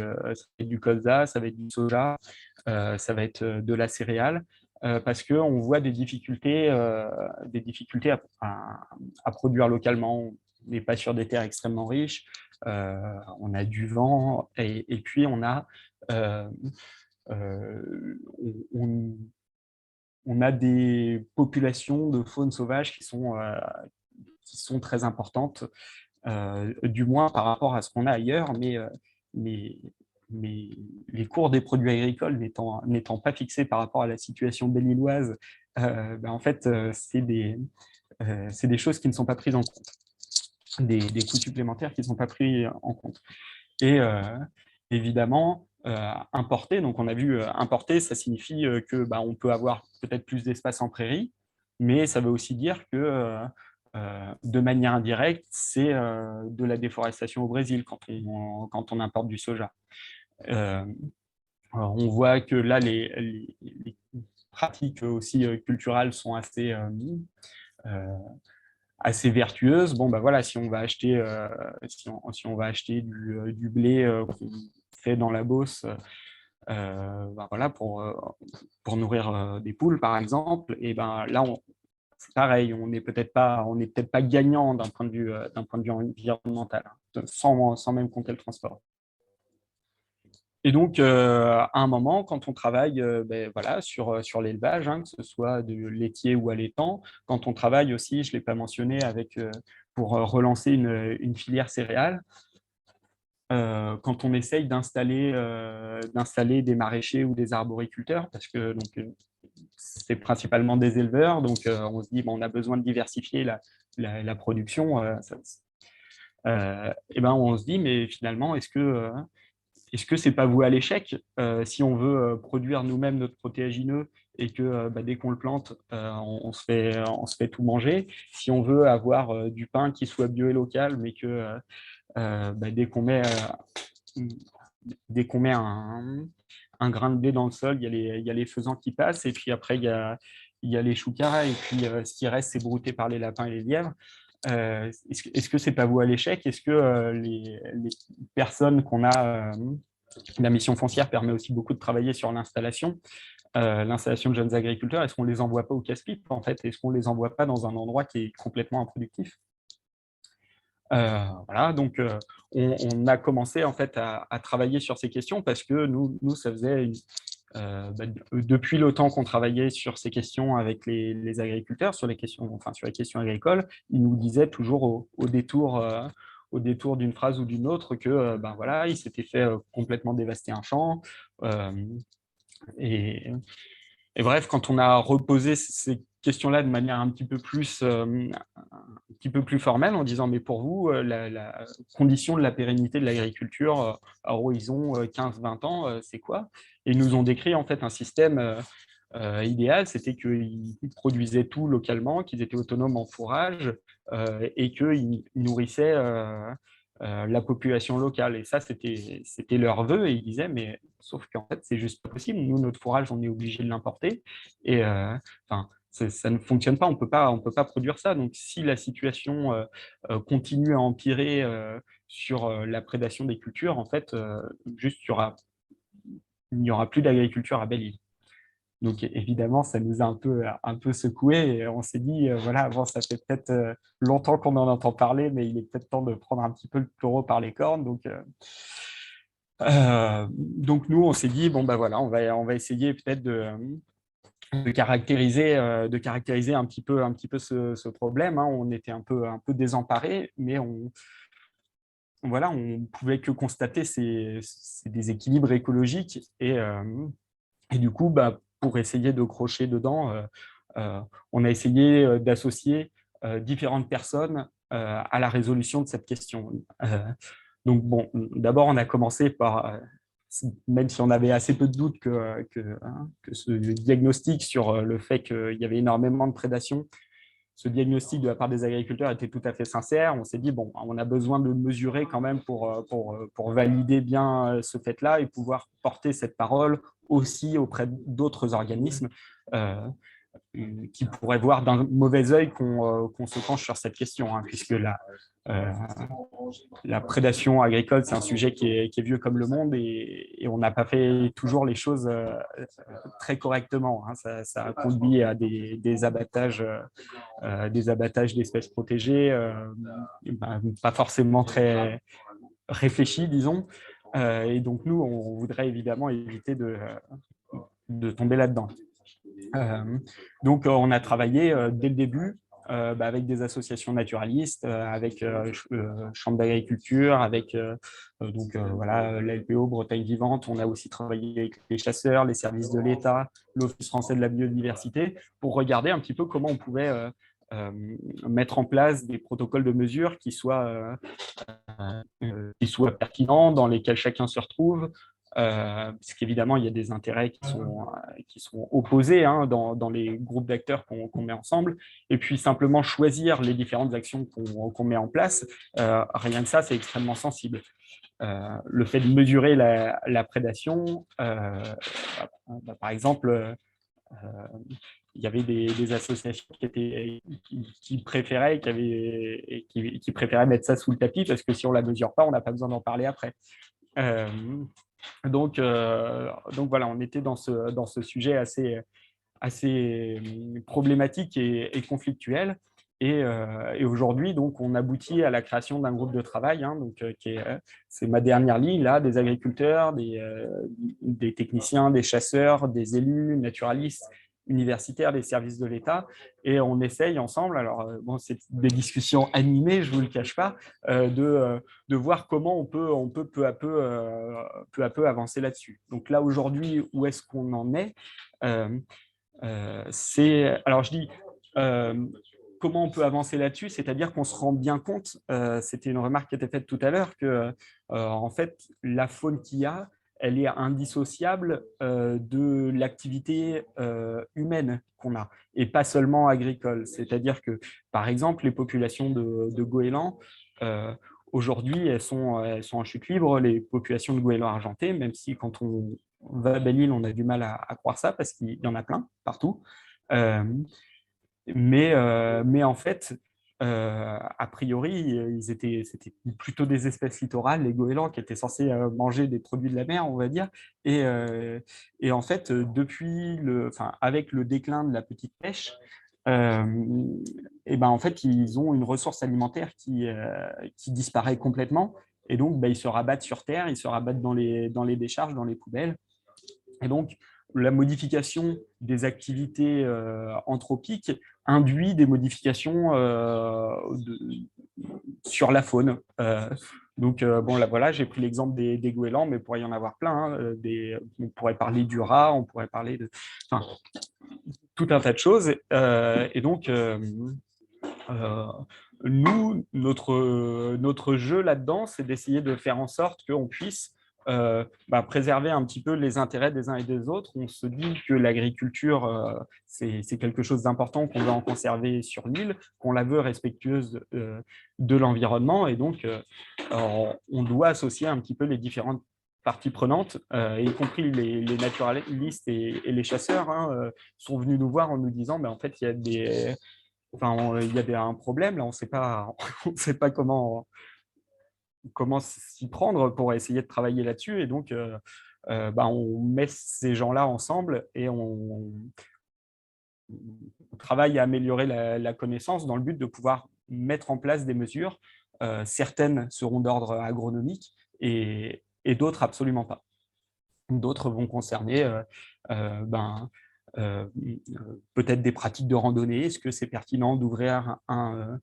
colza, ça va être du soja, ça va être de la céréale, parce qu'on voit des difficultés à produire localement. On n'est pas sur des terres extrêmement riches, on a du vent, et puis on a des populations de faune sauvage qui sont très importantes, du moins par rapport à ce qu'on a ailleurs, mais les cours des produits agricoles n'étant pas fixés par rapport à la situation belle-îloise, en fait, c'est des choses qui ne sont pas prises en compte, des coûts supplémentaires qui ne sont pas pris en compte. Et évidemment, importer, donc on a vu importer, ça signifie qu'on peut avoir peut-être plus d'espace en prairie, mais ça veut aussi dire que de manière indirecte, c'est de la déforestation au Brésil quand on importe du soja. On voit que là, les pratiques aussi culturelles sont assez vertueuses. Bon, voilà, si on va acheter, si on va acheter du blé qu'on fait dans la Beauce, voilà, pour nourrir des poules, par exemple, et là, c'est pareil, on n'est peut-être pas gagnant d'un point de vue environnemental, sans même compter le transport. Et donc, à un moment, quand on travaille voilà, sur l'élevage, hein, que ce soit de laitier ou allaitant, quand on travaille aussi, je ne l'ai pas mentionné, pour relancer une filière céréale, quand on essaye d'installer des maraîchers ou des arboriculteurs, parce que c'est principalement des éleveurs, donc on se dit on a besoin de diversifier la production, on se dit mais finalement est-ce que c'est pas voué à l'échec si on veut produire nous-mêmes notre protéagineux et que dès qu'on le plante, on se fait tout manger. Si on veut avoir du pain qui soit bio et local, mais que dès qu'on met un grain de blé dans le sol, il y a les faisans qui passent, et puis après il y a les choucas, et puis ce qui reste, c'est brouté par les lapins et les lièvres. Est-ce que c'est pas voué à l'échec? Est-ce que les personnes qu'on a, la mission foncière permet aussi beaucoup de travailler sur l'installation de jeunes agriculteurs? Est-ce qu'on les envoie pas au casse-pipe, en fait? Est-ce qu'on les envoie pas dans un endroit qui est complètement improductif? Voilà, donc on a commencé en fait à travailler sur ces questions parce que nous ça faisait depuis le temps qu'on travaillait sur ces questions avec les agriculteurs, sur les questions agricoles, ils nous disaient toujours au détour d'une phrase ou d'une autre que voilà, il s'était fait complètement dévaster un champ. Et bref, quand on a reposé ces questions-là de manière un petit peu plus formelle, en disant mais pour vous, la condition de la pérennité de l'agriculture à horizon 15-20 ans, c'est quoi? Et ils nous ont décrit en fait un système idéal, c'était qu'ils produisaient tout localement, qu'ils étaient autonomes en fourrage et qu'ils nourrissaient la population locale. Et ça, c'était leur vœu. Et ils disaient, mais sauf qu'en fait, c'est juste pas possible. Nous, notre fourrage, on est obligé de l'importer. Et ça ne fonctionne pas. On peut pas produire ça. Donc, si la situation continue à empirer sur la prédation des cultures, en fait, juste il n'y aura plus d'agriculture à Belle-Île. Donc, évidemment, ça nous a un peu secoué et on s'est dit, voilà, bon, ça fait peut-être longtemps qu'on en entend parler, mais il est peut-être temps de prendre un petit peu le taureau par les cornes. Donc nous, on s'est dit, bon, voilà, on va essayer peut-être de caractériser un petit peu ce problème. Hein. On était un peu désemparés, mais on pouvait que constater ces déséquilibres écologiques et du coup, pour essayer de crocher dedans, on a essayé d'associer différentes personnes à la résolution de cette question. Donc, bon, d'abord, on a commencé par, même si on avait assez peu de doutes que ce diagnostic sur le fait qu'il y avait énormément de prédation, ce diagnostic de la part des agriculteurs était tout à fait sincère. On s'est dit, bon, on a besoin de mesurer quand même pour valider bien ce fait-là et pouvoir porter cette parole aussi auprès d'autres organismes qui pourraient voir d'un mauvais œil qu'on se penche sur cette question, hein, puisque la prédation agricole, c'est un sujet qui est vieux comme le monde et on n'a pas fait toujours les choses très correctement. Hein. Ça a conduit à des abattages d'espèces protégées, pas forcément très réfléchis, disons. Et donc, nous, on voudrait évidemment éviter de tomber là-dedans. Donc, on a travaillé dès le début avec des associations naturalistes, avec Chambre d'agriculture, avec la LPO Bretagne Vivante. On a aussi travaillé avec les chasseurs, les services de l'État, l'Office français de la biodiversité, pour regarder un petit peu comment on pouvait mettre en place des protocoles de mesure qui soient pertinents, dans lesquels chacun se retrouve, parce qu'évidemment, il y a des intérêts qui sont opposés hein, dans les groupes d'acteurs qu'on met ensemble, et puis simplement choisir les différentes actions qu'on met en place, rien que ça, c'est extrêmement sensible. Le fait de mesurer la prédation, par exemple, il y avait des associations qui préféraient mettre ça sous le tapis parce que si on ne la mesure pas, on n'a pas besoin d'en parler après. Donc voilà, on était dans ce sujet assez problématique et conflictuel. Et aujourd'hui, donc, on aboutit à la création d'un groupe de travail. Hein, c'est ma dernière ligne, là, des agriculteurs, des techniciens, des chasseurs, des élus, naturalistes, universitaires, des services de l'État, et on essaye ensemble, alors c'est des discussions animées, je ne vous le cache pas, de voir comment on peut peu à peu avancer là-dessus. Donc là, aujourd'hui, où est-ce qu'on en est alors je dis, comment on peut avancer là-dessus, c'est-à-dire qu'on se rend bien compte, c'était une remarque qui était faite tout à l'heure, que en fait, la faune qu'il y a, elle est indissociable de l'activité humaine qu'on a, et pas seulement agricole. C'est-à-dire que, par exemple, les populations de goélands, aujourd'hui, elles sont en chute libre, les populations de goélands argentés, même si quand on va à Belle-Île, on a du mal à croire ça, parce qu'il y en a plein, partout. Mais en fait, a priori, c'était plutôt des espèces littorales, les goélands, qui étaient censés manger des produits de la mer, on va dire. Et en fait, avec le déclin de la petite pêche, en fait, ils ont une ressource alimentaire qui disparaît complètement. Et donc, ils se rabattent sur terre, ils se rabattent dans les décharges, dans les poubelles. Et donc, la modification des activités anthropiques induit des modifications sur la faune. Donc, bon, là, voilà, j'ai pris l'exemple des goélands, mais il pourrait y en avoir plein. Hein, on pourrait parler du rat, on pourrait parler de tout un tas de choses. Et donc, nous, notre jeu là-dedans, c'est d'essayer de faire en sorte qu'on puisse préserver un petit peu les intérêts des uns et des autres. On se dit que l'agriculture, c'est quelque chose d'important, qu'on veut en conserver sur l'île, qu'on la veut respectueuse de l'environnement. Et donc, on doit associer un petit peu les différentes parties prenantes, y compris les naturalistes et les chasseurs, hein, sont venus nous voir en nous disant en fait, il y a des... Enfin, il y a un problème, là, on ne sait pas comment s'y prendre pour essayer de travailler là-dessus. Et donc, on met ces gens-là ensemble et on travaille à améliorer la connaissance dans le but de pouvoir mettre en place des mesures. Certaines seront d'ordre agronomique et d'autres absolument pas. D'autres vont concerner peut-être des pratiques de randonnée. Est-ce que c'est pertinent d'ouvrir un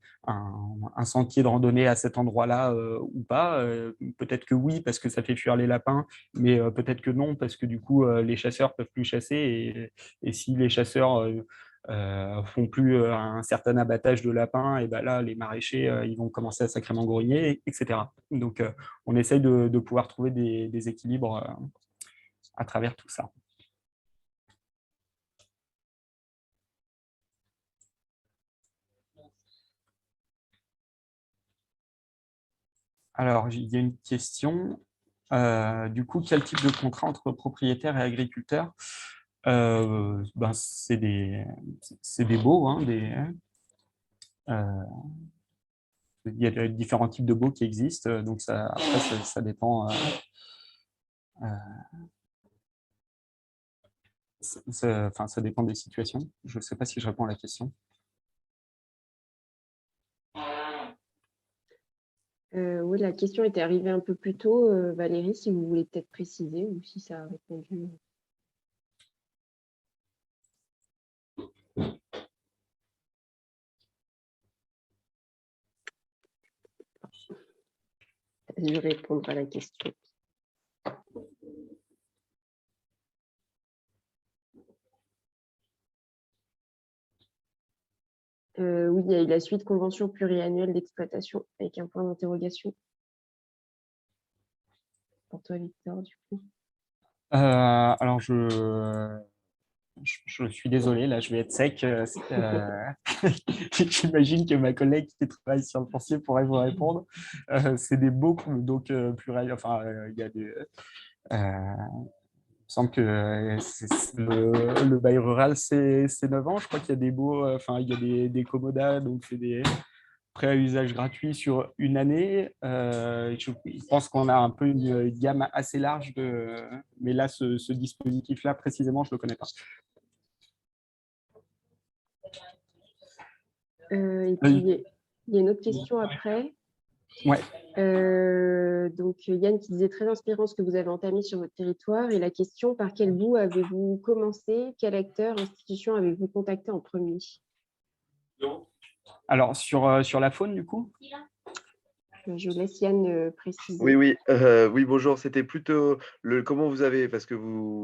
sentier de randonnée à cet endroit-là ou pas? Peut-être que oui, parce que ça fait fuir les lapins, mais peut-être que non, parce que du coup, les chasseurs peuvent plus chasser. Et si les chasseurs font plus un certain abattage de lapins, et ben là, les maraîchers, ils vont commencer à sacrément grogner, etc. Donc, on essaye de pouvoir trouver des équilibres à travers tout ça. Alors, il y a une question. Du coup, quel type de contrat entre propriétaires et agriculteurs? C'est des baux. Hein, il y a différents types de baux qui existent. Donc, après, ça dépend. Ça dépend des situations. Je ne sais pas si je réponds à la question. Oui, la question était arrivée un peu plus tôt. Valérie, si vous voulez peut-être préciser ou si ça a répondu. Je vais répondre à la question. Oui, il y a eu la suite convention pluriannuelle d'exploitation avec un point d'interrogation. Pour toi, Victor, du coup. Alors, je suis désolé, là, je vais être sec. J'imagine que ma collègue qui travaille sur le foncier pourrait vous répondre. C'est des baux, donc pluriel. Enfin, il y a des. Il me semble que le bail rural, c'est 9 ans. Je crois qu'il y a des baux, il y a des commodas, donc c'est des prêts à usage gratuit sur une année. Je pense qu'on a un peu une gamme assez large mais là, ce dispositif-là, précisément, je ne le connais pas. Et puis, il y a une autre question après. Ouais. Donc, Yann qui disait très inspirant ce que vous avez entamé sur votre territoire. Et la question, par quel bout avez-vous commencé? Quel acteur, institution avez-vous contacté en premier? Alors, sur la faune, du coup? Je laisse Yann préciser. Oui, bonjour. C'était plutôt comment vous avez, parce que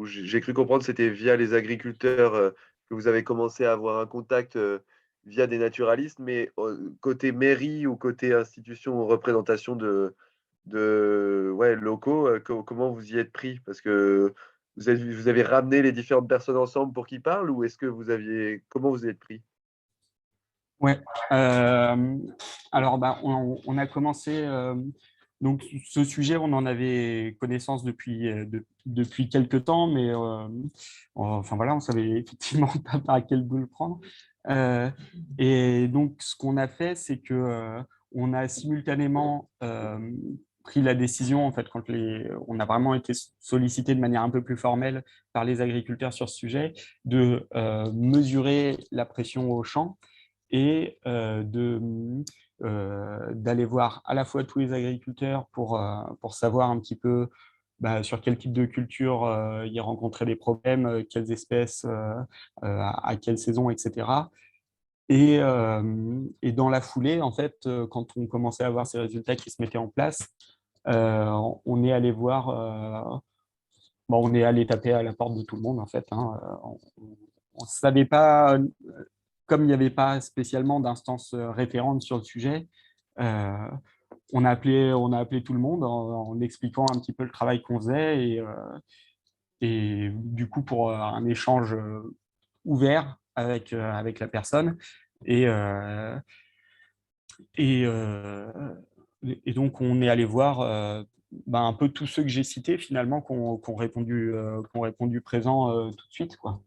j'ai cru comprendre que c'était via les agriculteurs que vous avez commencé à avoir un contact via des naturalistes, mais côté mairie ou côté institution ou représentation de locaux, comment vous y êtes pris? Parce que vous avez ramené les différentes personnes ensemble pour qu'ils parlent, ou est-ce que comment vous y êtes pris? Ouais. Alors, on a commencé. Donc, ce sujet, on en avait connaissance depuis quelques temps, mais voilà, on savait effectivement pas par quel bout le prendre. Et donc, ce qu'on a fait, c'est que on a simultanément pris la décision, en fait, quand on a vraiment été sollicité de manière un peu plus formelle par les agriculteurs sur ce sujet, de mesurer la pression au champ et d'aller voir à la fois tous les agriculteurs pour savoir un petit peu sur quel type de culture ils rencontraient des problèmes, quelles espèces, à quelle saison, etc. Et dans la foulée, en fait, quand on commençait à voir ces résultats qui se mettaient en place, on est allé voir, on est allé taper à la porte de tout le monde, en fait. Hein. On ne savait pas, comme il n'y avait pas spécialement d'instance référente sur le sujet, on a appelé tout le monde en expliquant un petit peu le travail qu'on faisait et du coup pour un échange ouvert avec la personne. Et, et, euh, et donc, on est allé voir un peu tous ceux que j'ai cités, finalement, qui ont répondu présent tout de suite, quoi.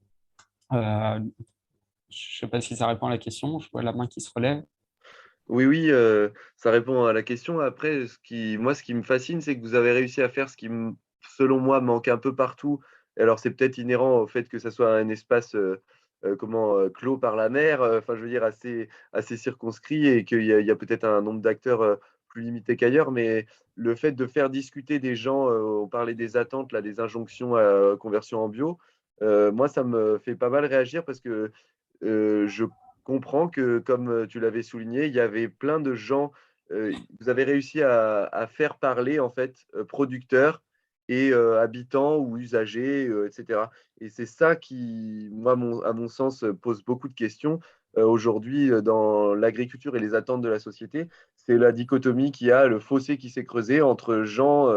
Je ne sais pas si ça répond à la question. Je vois la main qui se relève. Oui, oui, ça répond à la question. Après, moi, ce qui me fascine, c'est que vous avez réussi à faire ce qui, selon moi, manque un peu partout. Et alors, c'est peut-être inhérent au fait que ça soit un espace clos par la mer, enfin, je veux dire, assez circonscrit et qu'il y a peut-être un nombre d'acteurs plus limité qu'ailleurs. Mais le fait de faire discuter des gens, on parlait des attentes, là, des injonctions à conversion en bio, moi, ça me fait pas mal réagir parce que je comprends que, comme tu l'avais souligné, il y avait plein de gens. Vous avez réussi à faire parler en fait producteurs et habitants ou usagers, etc. Et c'est ça qui, moi, à mon sens, pose beaucoup de questions aujourd'hui dans l'agriculture et les attentes de la société. C'est la dichotomie qu'il y a, le fossé qui s'est creusé entre gens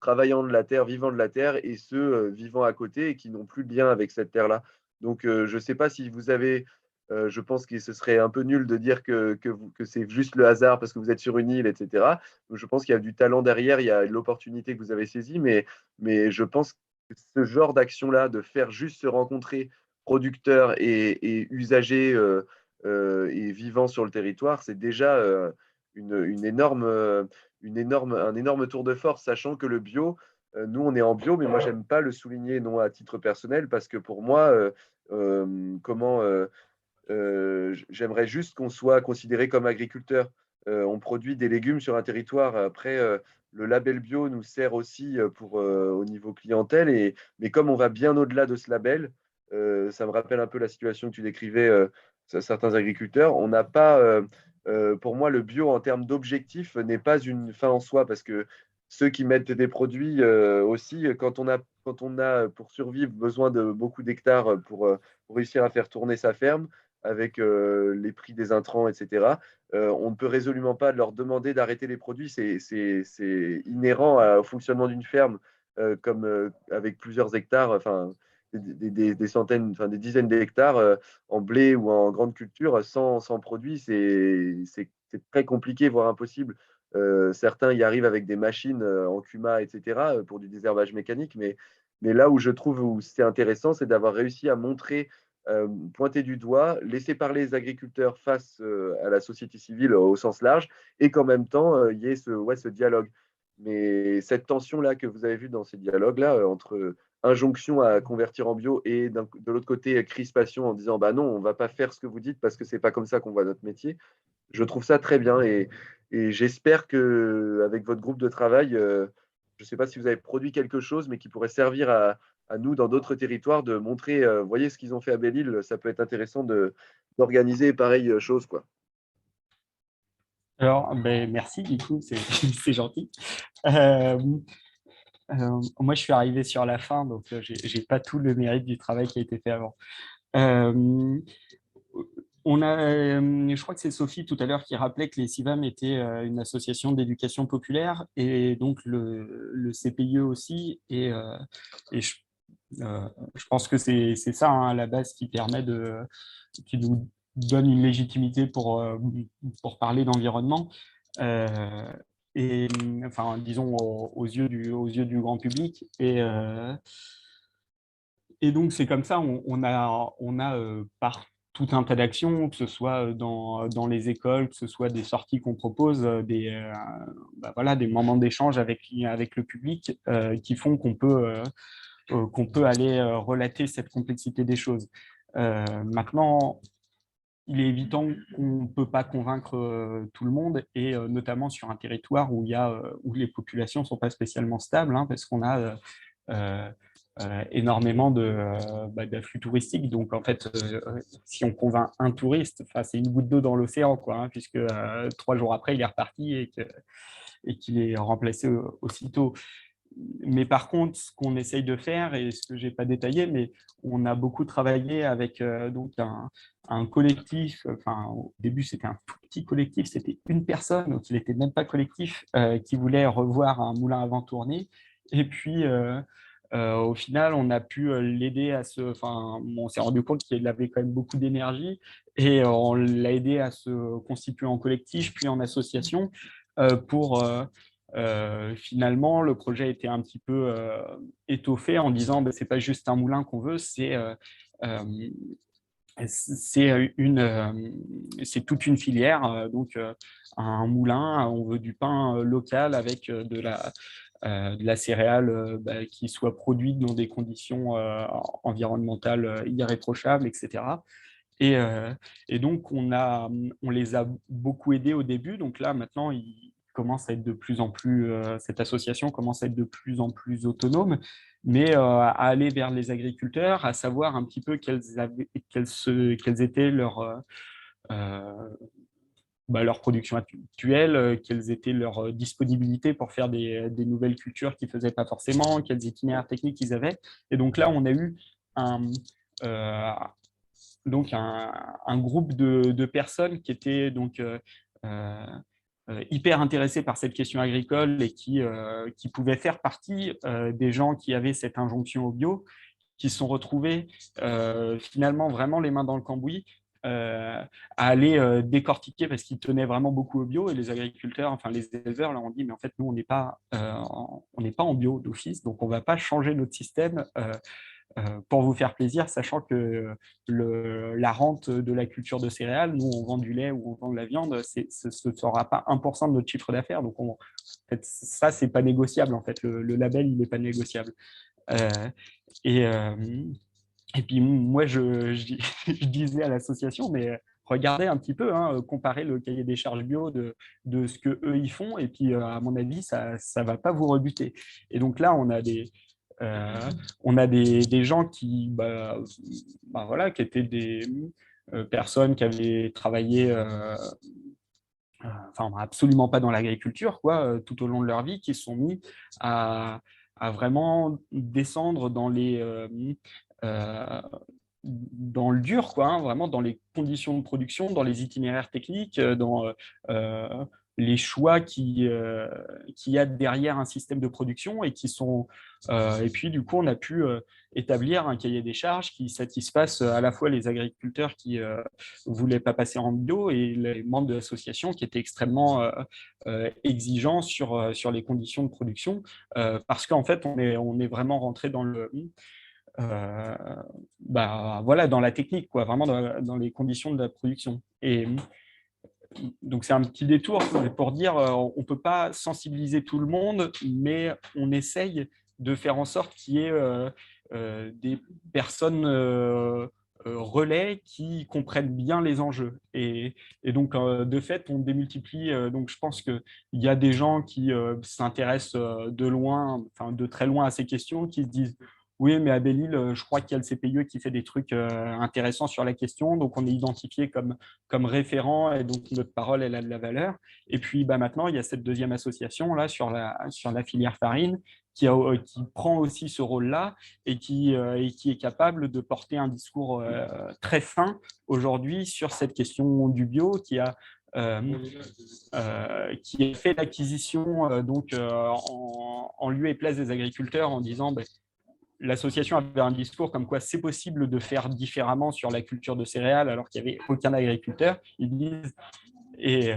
travaillant de la terre, vivant de la terre, et ceux vivant à côté et qui n'ont plus de lien avec cette terre-là. Donc, je ne sais pas si vous avez je pense que ce serait un peu nul de dire que c'est juste le hasard parce que vous êtes sur une île, etc. Donc, je pense qu'il y a du talent derrière, il y a l'opportunité que vous avez saisie, mais je pense que ce genre d'action-là, de faire juste se rencontrer producteurs et usagers et vivants sur le territoire, c'est déjà un énorme tour de force, sachant que le bio, nous, on est en bio, mais moi, j'aime pas le souligner, non à titre personnel, parce que pour moi, comment j'aimerais juste qu'on soit considéré comme agriculteur. On produit des légumes sur un territoire. Après, le label bio nous sert aussi au niveau clientèle. Mais comme on va bien au-delà de ce label, ça me rappelle un peu la situation que tu décrivais, certains agriculteurs. On n'a pas, pour moi, le bio en termes d'objectif n'est pas une fin en soi parce que ceux qui mettent des produits aussi, quand on a pour survivre besoin de beaucoup d'hectares pour réussir à faire tourner sa ferme, avec les prix des intrants, etc. On ne peut résolument pas leur demander d'arrêter les produits. C'est inhérent au fonctionnement d'une ferme, comme avec plusieurs hectares, enfin des centaines, enfin des dizaines d'hectares en blé ou en grande culture, sans produits, c'est très compliqué, voire impossible. Certains y arrivent avec des machines en CUMA, etc., pour du désherbage mécanique, mais là où je trouve où c'est intéressant, c'est d'avoir réussi à montrer pointer du doigt, laisser parler les agriculteurs face à la société civile au sens large, et qu'en même temps, il y ait ce dialogue. Mais cette tension-là que vous avez vue dans ces dialogues-là, entre injonction à convertir en bio et de l'autre côté, crispation en disant bah non, on ne va pas faire ce que vous dites parce que ce n'est pas comme ça qu'on voit notre métier, je trouve ça très bien. Et j'espère qu'avec votre groupe de travail, je ne sais pas si vous avez produit quelque chose, mais qui pourrait servir à nous, dans d'autres territoires, de montrer, voyez ce qu'ils ont fait à Belle-Île, ça peut être intéressant d'organiser pareille chose, quoi. Alors, merci, du coup, c'est c'est gentil. Euh, Moi, je suis arrivé sur la fin, donc j'ai pas tout le mérite du travail qui a été fait avant. Euh, je crois que c'est Sophie tout à l'heure qui rappelait que les CIVAM étaient une association d'éducation populaire et donc le CPIE aussi. Et je pense que c'est ça hein, à la base qui nous donne une légitimité pour parler d'environnement. Et enfin, disons aux yeux du grand public. Et donc, c'est comme ça, on a par tout un tas d'actions, que ce soit dans les écoles, que ce soit des sorties qu'on propose, voilà, des moments d'échange avec le public qui font qu'on peut aller relater cette complexité des choses. Maintenant, il est évident qu'on ne peut pas convaincre tout le monde, et notamment sur un territoire où les populations ne sont pas spécialement stables, hein, parce qu'on a énormément d'afflux touristiques. Donc, en fait, si on convainc un touriste, c'est une goutte d'eau dans l'océan, quoi, hein, puisque 3 jours après, il est reparti et qu'il est remplacé aussitôt. Mais par contre, ce qu'on essaye de faire, et ce que je n'ai pas détaillé, mais on a beaucoup travaillé avec donc un collectif. Enfin, au début, c'était un tout petit collectif, c'était une personne, donc il n'était même pas collectif, qui voulait revoir un moulin à vent tourné. Et puis, au final, on a pu l'aider à se... Enfin, on s'est rendu compte qu'il avait quand même beaucoup d'énergie, et on l'a aidé à se constituer en collectif, puis en association, pour... finalement, le projet était un petit peu étoffé en disant c'est pas juste un moulin qu'on veut, c'est toute une filière. Donc, un moulin, on veut du pain local avec de la céréale qui soit produite dans des conditions environnementales irréprochables, etc. Et donc, on les a beaucoup aidés au début. Donc là, maintenant, commence à être de plus en plus, cette association commence à être de plus en plus autonome, mais à aller vers les agriculteurs, à savoir un petit peu quelles étaient leur production actuelle, quelles étaient leurs disponibilités pour faire des nouvelles cultures qu'ils ne faisaient pas forcément, quels itinéraires techniques ils avaient. Et donc là, on a eu un groupe de personnes qui étaient donc hyper intéressés par cette question agricole et qui pouvaient faire partie des gens qui avaient cette injonction au bio, qui se sont retrouvés finalement vraiment les mains dans le cambouis, à aller décortiquer, parce qu'ils tenaient vraiment beaucoup au bio, et les agriculteurs, enfin les éleveurs leur ont dit mais en fait nous on n'est pas en bio d'office, donc on ne va pas changer notre système pour vous faire plaisir, sachant que la rente de la culture de céréales, nous on vend du lait ou on vend de la viande, ce ne sera pas 1% de notre chiffre d'affaires, donc en fait, ça c'est pas négociable, en fait, le label il n'est pas négociable. Et puis moi je disais à l'association, mais regardez un petit peu, hein, comparer le cahier des charges bio de ce qu'eux ils font, et puis à mon avis ça ne va pas vous rebuter. Et donc là on a des gens qui qui étaient des personnes qui avaient travaillé absolument pas dans l'agriculture, tout au long de leur vie, qui se sont mis à vraiment descendre dans le dur, vraiment dans les conditions de production, dans les itinéraires techniques, dans les choix qu'il y a derrière un système de production, et puis du coup on a pu établir un cahier des charges qui satisfasse à la fois les agriculteurs qui voulaient pas passer en bio, et les membres de l'association qui étaient extrêmement exigeants sur les conditions de production, parce qu'en fait on est vraiment rentré dans dans la technique, vraiment dans les conditions de la production. Et donc c'est un petit détour pour dire on ne peut pas sensibiliser tout le monde, mais on essaye de faire en sorte qu'il y ait des personnes relais qui comprennent bien les enjeux. Et donc, de fait, on démultiplie. Donc, je pense qu'il y a des gens qui s'intéressent de très loin à ces questions, qui se disent oui, mais à Belle-Île, je crois qu'il y a le CPIE qui fait des trucs intéressants sur la question, donc on est identifié comme référent, et donc notre parole, elle a de la valeur. Et puis maintenant, il y a cette deuxième association là sur la filière farine qui prend aussi ce rôle-là, et qui est capable de porter un discours très fin aujourd'hui sur cette question du bio, qui a fait l'acquisition en lieu et place des agriculteurs, en disant l'association avait un discours comme quoi c'est possible de faire différemment sur la culture de céréales alors qu'il n'y avait aucun agriculteur. Ils disent, et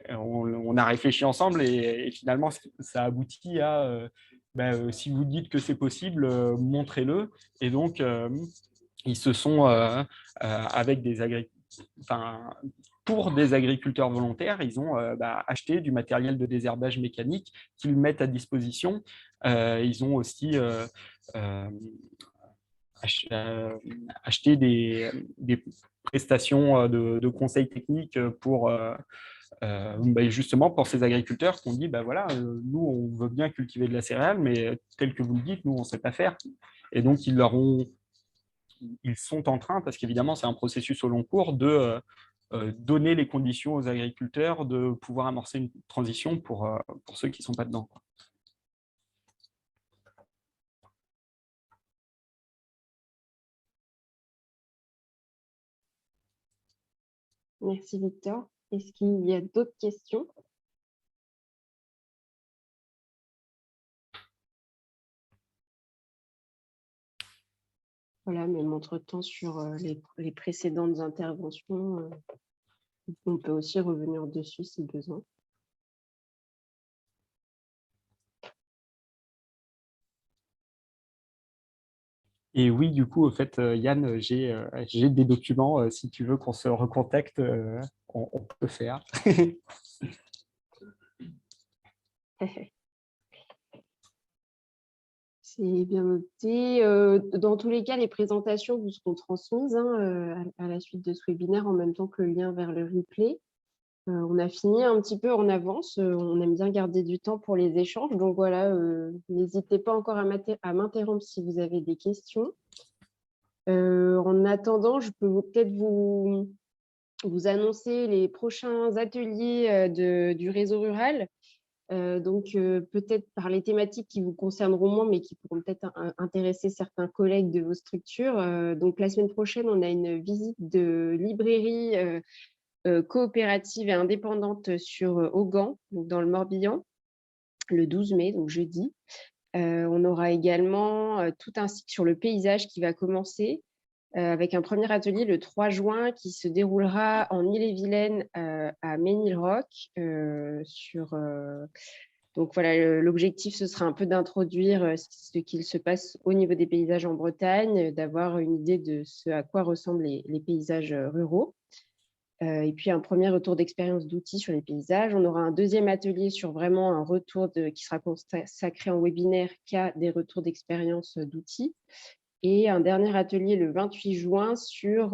on a réfléchi ensemble, et finalement ça aboutit à si vous dites que c'est possible, montrez-le. Et donc ils se sont avec des pour des agriculteurs volontaires, ils ont acheté du matériel de désherbage mécanique qu'ils mettent à disposition. Ils ont aussi acheté prestations de conseils techniques pour justement pour ces agriculteurs qui ont dit voilà, nous on veut bien cultiver de la céréale, mais tel que vous le dites, nous on ne sait pas faire. Et donc ils sont en train, parce qu'évidemment c'est un processus au long cours, de donner les conditions aux agriculteurs de pouvoir amorcer une transition pour ceux qui ne sont pas dedans. Merci Victor. Est-ce qu'il y a d'autres questions? Voilà, même entre-temps sur les précédentes interventions, on peut aussi revenir dessus si besoin. Et oui, du coup, au fait, Yann, j'ai des documents. Si tu veux qu'on se recontacte, on peut faire. C'est bien noté. Dans tous les cas, les présentations vous seront transmises à la suite de ce webinaire en même temps que le lien vers le replay. On a fini un petit peu en avance. On aime bien garder du temps pour les échanges. Donc voilà, n'hésitez pas encore à m'interrompre si vous avez des questions. En attendant, je peux peut-être vous annoncer les prochains ateliers du réseau rural. Donc, peut-être par les thématiques qui vous concerneront moins, mais qui pourront peut-être intéresser certains collègues de vos structures. Donc, la semaine prochaine, on a une visite de librairie coopérative et indépendante sur Augan, donc dans le Morbihan, le 12 mai, donc jeudi. On aura également tout un cycle sur le paysage qui va commencer avec un premier atelier le 3 juin qui se déroulera en Ille-et-Vilaine à Ménilroch. Donc voilà, l'objectif, ce sera un peu d'introduire ce qu'il se passe au niveau des paysages en Bretagne, d'avoir une idée de ce à quoi ressemblent les paysages ruraux. Et puis un premier retour d'expérience d'outils sur les paysages. On aura un deuxième atelier sur vraiment un retour qui sera consacré en webinaire qu'à des retours d'expérience d'outils. Et un dernier atelier le 28 juin sur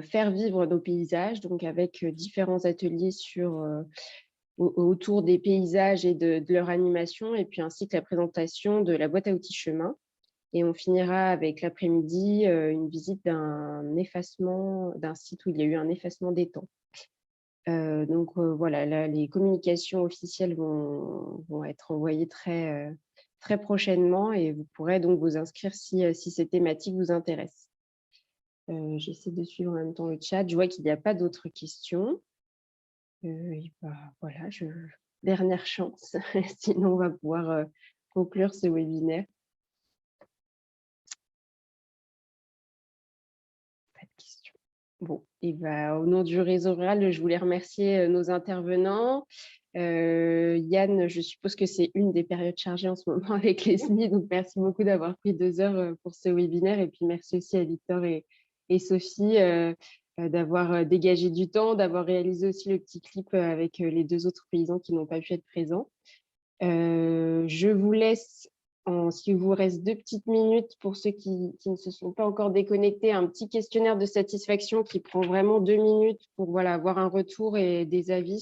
faire vivre nos paysages, donc avec différents ateliers autour des paysages et de leur animation, et puis ainsi que la présentation de la boîte à outils chemin. Et on finira avec l'après-midi une visite d'un site où il y a eu un effacement d'étangs. Donc voilà, là, les communications officielles vont être envoyées très prochainement et vous pourrez donc vous inscrire si ces thématiques vous intéressent. J'essaie de suivre en même temps le chat. Je vois qu'il n'y a pas d'autres questions. Voilà, dernière chance, sinon on va pouvoir conclure ce webinaire. Bon, et au nom du réseau rural, je voulais remercier nos intervenants. Yann, je suppose que c'est une des périodes chargées en ce moment avec les SMI, donc merci beaucoup d'avoir pris 2 heures pour ce webinaire. Et puis merci aussi à Victor et Sophie d'avoir dégagé du temps, d'avoir réalisé aussi le petit clip avec les 2 autres paysans qui n'ont pas pu être présents. Je vous laisse, s'il vous reste 2 petites minutes pour ceux qui ne se sont pas encore déconnectés, un petit questionnaire de satisfaction qui prend vraiment 2 minutes pour avoir un retour et des avis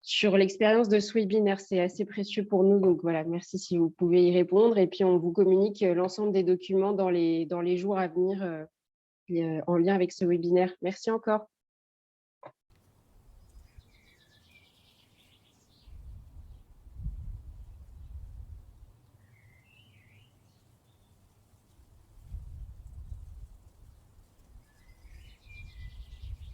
sur l'expérience de ce webinaire. C'est assez précieux pour nous, donc voilà, merci si vous pouvez y répondre. Et puis, on vous communique l'ensemble des documents dans les jours à venir en lien avec ce webinaire. Merci encore.